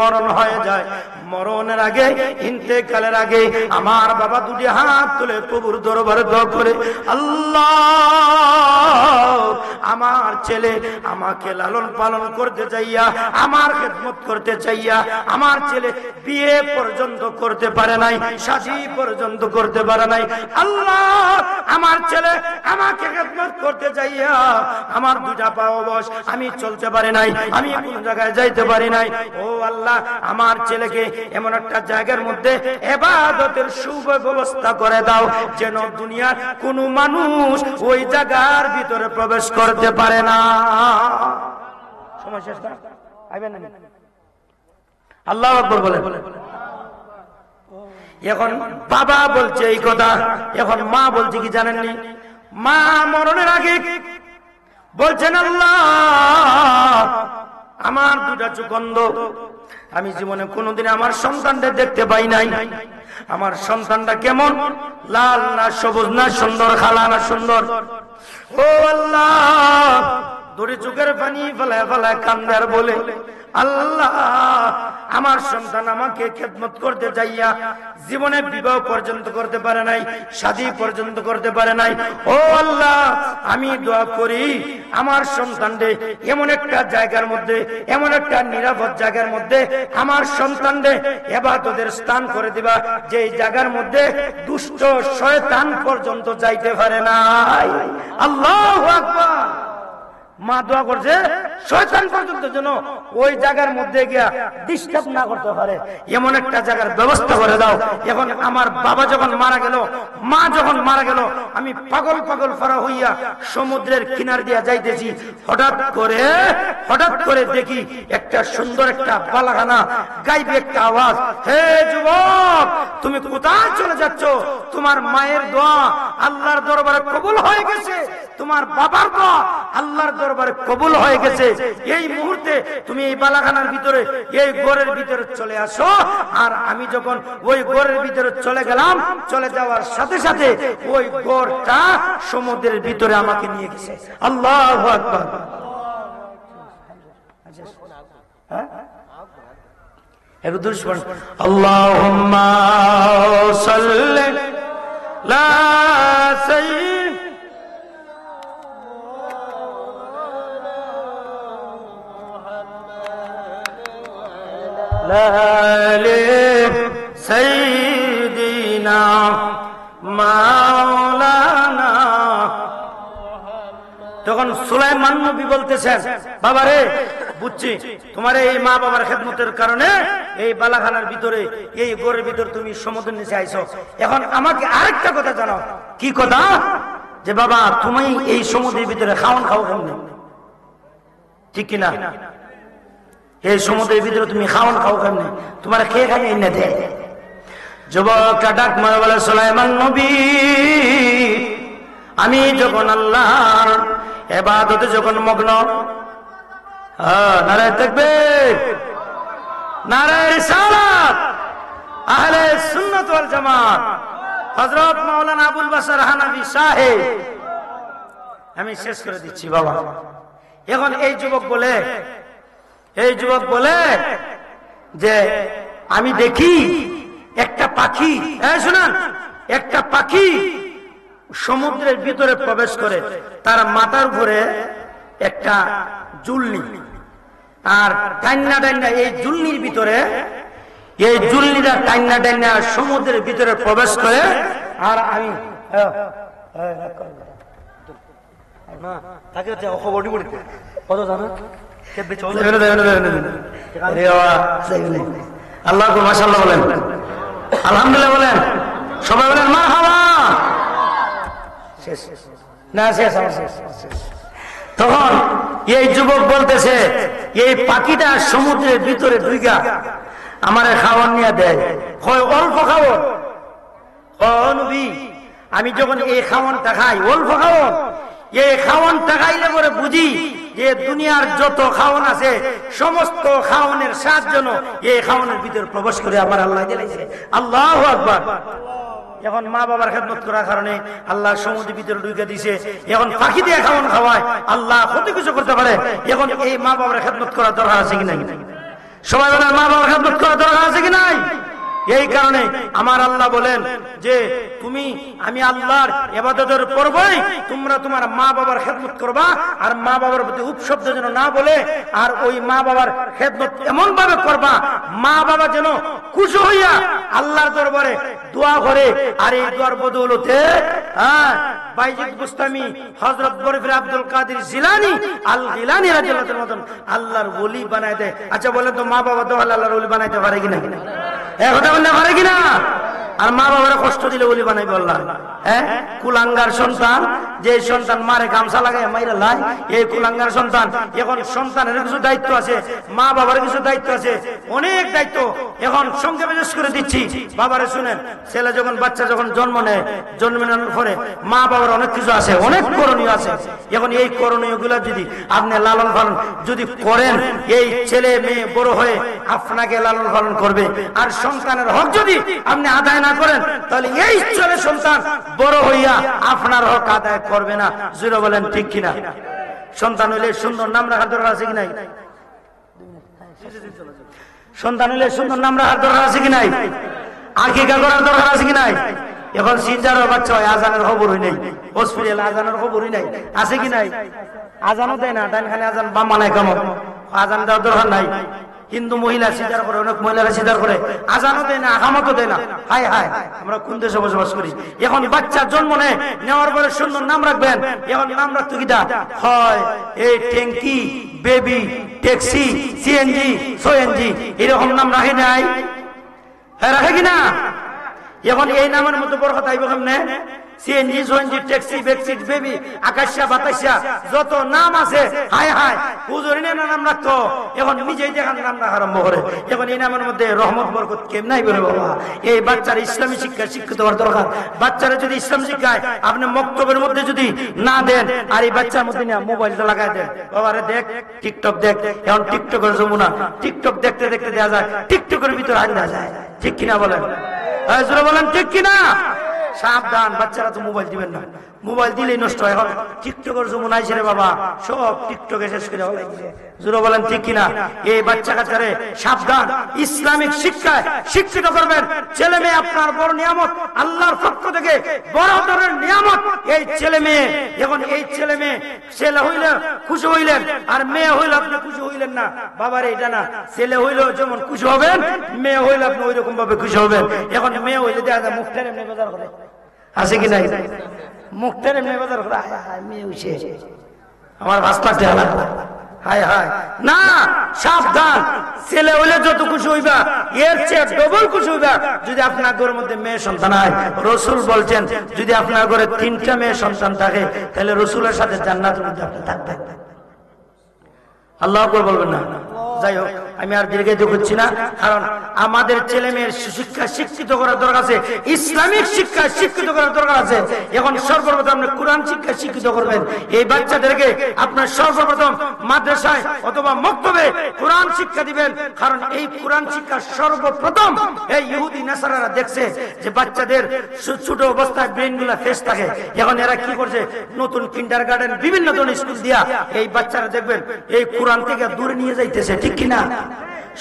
মরণ হয়ে যায়, মরণের আগে, ইন্তেকালের আগে আমার বাবা দুটি হাত তুলে প্রভুর দরবারে দোয়া করে, আল্লাহ আমার ছেলে আমাকে লালন পালন করতে চাইয়া, আমার খেদমত করতে চাইয়া, আমার ছেলে বিয়ে পর্যন্ত করতে পারে নাই, শাদী পর্যন্ত করতে পারে নাই, আল্লাহ আমার ছেলে আমাকে খেদমত করতে চাইয়া আমার দুটা পা অবশ, আমি চলতে পারি নাই, আমি কোন জায়গায় যাইতে পারি নাই। ও আল্লাহ আমার ছেলেকে এমন একটা জায়গার মধ্যে ইবাদতের সুব্যবস্থা করে দাও যেন দুনিয়ার কোনো মানুষ ওই জায়গার ভিতরে প্রবেশ করতে পারে না। সময় শেষ না, আইবেন না? আল্লাহু আকবার বলেন। এখন বাবা বলছে এই কথা, এখন মা বলছে কি জানেননি? মা মরণের আগে বলছেন, আল্লাহ আমার দুটা চোখ অন্ধ, আমি জীবনে কোনোদিন আমার সন্তানদের দেখতে পাই নাই, আমার সন্তানটা কেমন, লাল না সবুজ না সুন্দর, খালা না সুন্দর। ও আল্লাহ দড়ি চোখের পানি ফেলায় ফেলায় কান্দে আর বলে, আল্লাহ আমার সন্তান আমাকে খেদমত করতে চাইয়া জীবনে বিবাহ পর্যন্ত করতে পারে নাই, শাদী পর্যন্ত করতে পারে নাই। ও আল্লাহ আমি দোয়া করি আমার সন্তানদের এমন একটা জায়গার মধ্যে, এমন একটা নিরাপদ জায়গার মধ্যে আমার সন্তানদের ইবাদতের স্থান করে দিবা, যে জায়গার মধ্যে দুষ্ট শয়তান পর্যন্ত যাইতে পারে নাই। আল্লাহু আকবার। মা দোয়া করছে শয়তান পর্যন্ত যেন ওই জায়গার মধ্যে গিয়া ডিস্টার্ব না করতে পারে, এমন একটা জায়গার ব্যবস্থা করে দাও। এখন আমার বাবা যখন মারা গেল, মা যখন মারা গেল, আমি পাগল পাগল ফারা হইয়া সমুদ্রের কিনার দিয়া যাইতেছি, হঠাৎ করে দেখি একটা সুন্দর একটা বালাখানা, গাইবে একটা আওয়াজ, হে যুবক তুমি কোথায় চলে যাচ্ছ? তোমার মায়ের দোয়া আল্লাহর দরবারে কবুল হয়ে গেছে, তোমার বাবার দোয়া আল্লাহর দরবারে কবুল হয়ে গেছে। এই মুহূর্তে তুমি এই বালাখানার ভিতরে, এই ঘরের ভিতরে চলে আসো। আর আমি যখন ওই ঘরের ভিতরে চলে গেলাম, চলে যাওয়ার সাথে সাথে ওই ঘরটা সমুদ্রের ভিতরে আমাকে নিয়ে গেছে। আল্লাহু আকবার। আল্লাহুম্মা সাল্লি লা সাইয়্যিদ সাইয়্যিদিনা মাওলানা। তখন সুলাইমান নবী বলতেছেন, বাবা রে বুঝছি তোমার এই মা বাবার খেদমতের কারণে এই বালাখানার ভিতরে, এই ঘরের ভিতরে তুমি সমুদ্রের নিচে আইছো। এখন আমাকে আরেকটা কথা জানাও। কি কথা? যে বাবা তুমি এই সমুদ্রের ভিতরে খাওন খাও কেমনে, ঠিক কিনা? এই সমুদ্রের ভিতরে তুমি খাওন খাও কেমনে, তোমার খেয়ে খাই এনে দেয়। যুবকটা ডাক মারা বলে, সুলাইমান নবী আমি যখন আল্লাহর ইবাদতে যখন মগ্ন, নারায়ে তাকবীর, নারায়ে রিসালাত, আহলে সুন্নাত ওয়াল জামাত, হযরত মাওলানা আবুল বাশার হানাফি সাহেব। আমি শেষ করে দিচ্ছি বাবা। এখন এই যুবক বলে যে আমি দেখি একটা পাখি, শুনুন, একটা পাখি সমুদ্রের ভিতরে প্রবেশ করে, তার মাথার উপরে একটা জুলনি, আর টাইনা এই জুলনির ভিতরে, এই জুলনিটা টাইনা সমুদ্রের ভিতরে প্রবেশ করে। আর আমি কত জানো আল্লাহ মাশাআল্লাহ বলেন, আলহামদুলিল্লাহ বলেন, সবাই বলেন মারহাবা। তখন এই যুবক বলতেছে, এই পাখিটা সমুদ্রের ভিতরে ঢুইকা আমারে খাওয়ান নিয়ে দেয়, অল্প খাওয়ান। নবী আমি যখন এই খাওয়ানটা খাই, অল্প খাওয়ান, এই খাওয়ানটা খাইলে পরে বুঝি যে দুনিয়ার যত খাওয়ান আছে সমস্ত খাওয়ানের সাহায্য এই খাওয়ানের ভিতরে প্রবেশ করে আমার আল্লাহ দিয়েছে। আল্লাহু আকবার। এখন মা বাবার খেদমত করার কারণে আল্লাহ সমুদ্রের ভিতরে ঢুকে দিছে, এখন ফাঁকি দিয়ে খাওয়ান খাওয়ায়, আল্লাহ কত কিছু করতে পারে। এখন এই মা বাবার খেদমত করার দরকার আছে কি নাই? সবাই বলেন মা বাবার খেদমত করার দরকার আছে কি নাই? এই কারণে আমার আল্লাহ বলেন যে তুমি আমি আল্লাহর ইবাদতের পরবই তোমরা তোমার মা বাবার খেদমত করবা, আর মা বাবার প্রতি উপশব্দ যেন না বলে, আর ওই মা বাবার খেদমত এমন ভাবে করবা মা বাবা যেন খুশি হইয়া আল্লাহর দরবারে দোয়া করে। আর এই দোয়ার বদৌলতে বাইজিদ বুস্তামি, হযরত বরফি আব্দুল কাদের জিলানী আল গিলানী রাদিয়াল্লাহু তাআলা মতন আল্লাহর ওলি বানায় দেয়। আচ্ছা বলেন তো মা বাবা তো আল্লাহর ওলি বানাইতে পারে কিনা? কথা বলতে পারে কিনা? আর মা বাবারা কষ্ট দিলে ওলি বানাইবে আল্লাহ? কুলাঙ্গার সন্তান, যে সন্তান মারে গামছা লাগায় মাইরা লাই, এই কুলাঙ্গার সন্তান। এখন সন্তানের কিছু দায়িত্ব আছে, মা বাবার কিছু দায়িত্ব আছে, অনেক দায়িত্ব। এখন সংক্ষেপে শেষ করে দিচ্ছি, বাবারে শুনেন। ছেলে যখন বাচ্চা যখন জন্ম নেয়, জন্ম নেওয়ার পরে মা বাবার অনেক কিছু আছে, অনেক করণীয় আছে। এখন এই করণীয় গুলা যদি আপনি লালন পালন যদি করেন, এই ছেলে মেয়ে বড় হয়ে আপনাকে লালন পালন করবে। আর সন্তানের হক যদি আপনি আদায় না করেন, তাহলে এই ছেলে সন্তান বড় হইয়া আপনার হক আদায় করবে না। জুড়ে বলেন ঠিক কিনা? সন্তান হইলে সুন্দর নাম রাখার দরকার আছে কি নাই? সন্তান হইলে সুন্দর নাম রাখার দরকার আছে কি নাই? আকিকা করার দরকার আছে কি নাই? এখন সিনজারের বাচ্চা হয়, আজানের খবরই নেই, হসপিটাল আজানের খবরই নাই, আছে কি নাই? আজানও দেয় না, ডাইনখানে আজান বাম মানায় কেমন? আজান দেওয়ার দরকার নাই। হিন্দু মহিলা সিজার করে, অনেক মহিলারা সিজার করে, আজানও দেয় না, আহামতও দেয় না। হায় হায়, আমরা কোন দেশে বসবাস করি? এখন বাচ্চা জন্ম নেওয়ার পরে সুন্দর নাম রাখবেন। এখন নাম রাখতো কিটা হয়? এই ট্যাঙ্কি, বেবি, ট্যাক্সি, সিএনজি, সোএনজি, এরকম নাম রাখে নাই? হ্যাঁ রাখে কিনা? এখন এই নামের মধ্যে বড় কথা আইব কেমনে? সিএনজি, সোএনজি, ট্যাক্সি, বেকসিট, বেবি, আকাশা, বাতাসা, যত নাম আছে, হায় হায়, হুজুরি না নাম রাখতো। এখন নিজেই দেখান নাম রাখা আরম্ভ করে। এখন এই নামের মধ্যে রহমত বরকত কেমন নাই বলে বাবা? এই বাচ্চার ইসলামী শিক্ষা শিক্ষিত হওয়ার দরকার। বাচ্চারা যদি ইসলাম শিক্ষায় আপনি মক্তবের মধ্যে যদি না দেন, আর এই বাচ্চার মধ্যে না মোবাইলটা লাগাই দেন, বাবারে দেখ টিকটক দেখ, এখন টিকটকের যমুনা, টিকটক দেখতে দেখতে দেওয়া যায়, টিকটকের ভিতরে আন দেওয়া যায়, ঠিক কিনা বলেন? বলেন ঠিক কিনা? সাবধান, বাচ্চারা তো মোবাইল দিবেন না, মোবাইল দিলেই নষ্ট হয়। এখন টিকটকের যমুনা আইছে রে বাবা, সব টিকটকে শেষ করে জোরে বলেন ঠিক কিনা? এই বাচ্চা কাচ্চারে সাবধান, ইসলামিক শিক্ষায় শিক্ষিত করবেন। ছেলে মেয়ে আপনার বড় নিয়ামত, আল্লাহর পক্ষ থেকে বড় ধরনের নিয়ামত এই ছেলে মেয়ে। এখন এই ছেলে মেয়ে, ছেলে হইলে খুশি হইলেন, আর মেয়ে হইলে আপনি খুশি হইলেন না। বাবার এটা না, ছেলে হইলেও যেমন খুশি হবেন, মেয়ে হইলে আপনি ওই রকম ভাবে খুশি হবেন। এখন মেয়ে হইলে দেখা যায় মুখটা এমনি বাজার করে, আছে কি নাই? মুখটা এমনি বাজার করে, মেয়ে হইছে আমার ভাস্তাতে আলাদা, হায় হায় না। সাবধান, ছেলে হইলে যত খুশি হইবা, এর চেয়ে ডবল খুশি হইবা যদি আপনার ঘরের মধ্যে মেয়ে সন্তান হয়। রসুল বলছেন যদি আপনার ঘরে 3টা মেয়ে সন্তান থাকে, তাহলে রসুলের সাথে জান্নাতের মধ্যে আপনি থাকবেন। আল্লাহু আকবার বলবেন না? যাই হোক, আমি আর দীর্ঘায়িত করছি না, কারণ আমাদের ছেলে মেয়ের শিক্ষা শিক্ষিত করার দরকার আছে, ইসলামিক শিক্ষা শিক্ষিত করার দরকার আছে। এখন সর্বপ্রথম আপনি কোরআন শিক্ষা শিক্ষিত করবেন। এই বাচ্চাদেরকে আপনার সর্বপ্রথম মাদ্রাসায় অথবা মক্তবে কোরআন শিক্ষা দিবেন, কারণ এই কোরআন শিক্ষা সর্বপ্রথম এই ইহুদি নাসারারা দেখছে যে বাচ্চাদের ছোট অবস্থায় ব্রেন গুলা ফ্রেশ থাকে। এখন এরা কি করছে, নতুন কিন্ডারগার্টেন বিভিন্ন ধরনের স্কুল দিয়া এই বাচ্চারা দেখবেন এই কোরআন থেকে দূরে নিয়ে যাইতেছে, ঠিক কিনা?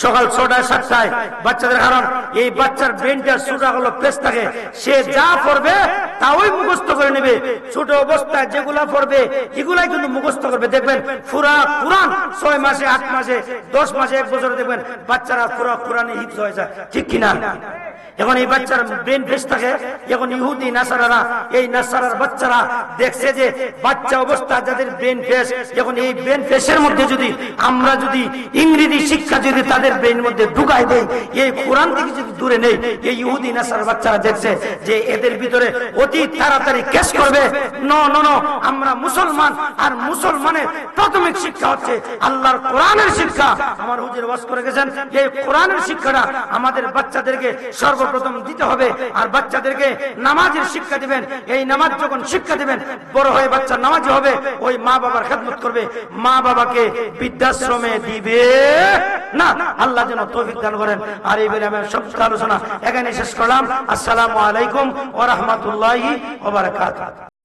সকাল 6টা 7টায় বাচ্চাদের, কারণ এই বাচ্চার ব্রেনটা ছোটা হলো ফ্রেশ থাকে, সে যা পড়বে তাই মুখস্থ করে নেবে। ছোট অবস্থায় যেগুলা পড়বে এগুলাই কিন্তু মুখস্থ করবে। দেখবেন পুরা কোরআন 6 মাসে, 8 মাসে, 10 মাসে, 1 বছরে দেখবেন বাচ্চারা পুরা কোরআনে হিফজ হয়ে যায়, ঠিক কিনা? এখন এই বাচ্চার ব্রেন ফ্রেশ থাকে। এখন ইহুদি নাসারারা, এই নাসারার বাচ্চারা দেখছে যে বাচ্চা অবস্থা যাদের ব্রেন ফ্রেশ, এখন এই ব্রেন ফ্রেশের মধ্যে যদি আমরা যদি ইংরেজি শিক্ষা যদি তাদের ব্রেন মধ্যে ঢুকাই দেই, এই কোরআন থেকে যদি দূরে নেই, এই ইহুদি নাসারার বাচ্চারা দেখছে যে এদের ভিতরে অতি তাড়াতাড়ি ক্যাশ করবে। নো নো নো, আমরা মুসলমান, আর মুসলমানের প্রাথমিক শিক্ষা হচ্ছে আল্লাহর কোরআনের শিক্ষা। আমার হুজুর ওয়াজ করে গেছেন, এই কোরআনের শিক্ষাটা আমাদের বাচ্চাদেরকে সর্ব সর্বপ্রথম দিতে হবে। আর বাচ্চাদেরকে নামাজের শিক্ষা দিবেন। এই নামাজ যখন শিক্ষা দিবেন, বড় হয়ে বাচ্চা নামাজি হবে, ওই মা বাবার খেদমত করবে, মা বাবাকে বৃদ্ধাশ্রমে দিবে না। আল্লাহ যেন তৌফিক দান করেন। আর এই বলে আমি সমস্ত আলোচনা এখানে শেষ করলাম। আসসালামু আলাইকুম ওয়া রাহমাতুল্লাহি ওয়া বারাকাতুহু।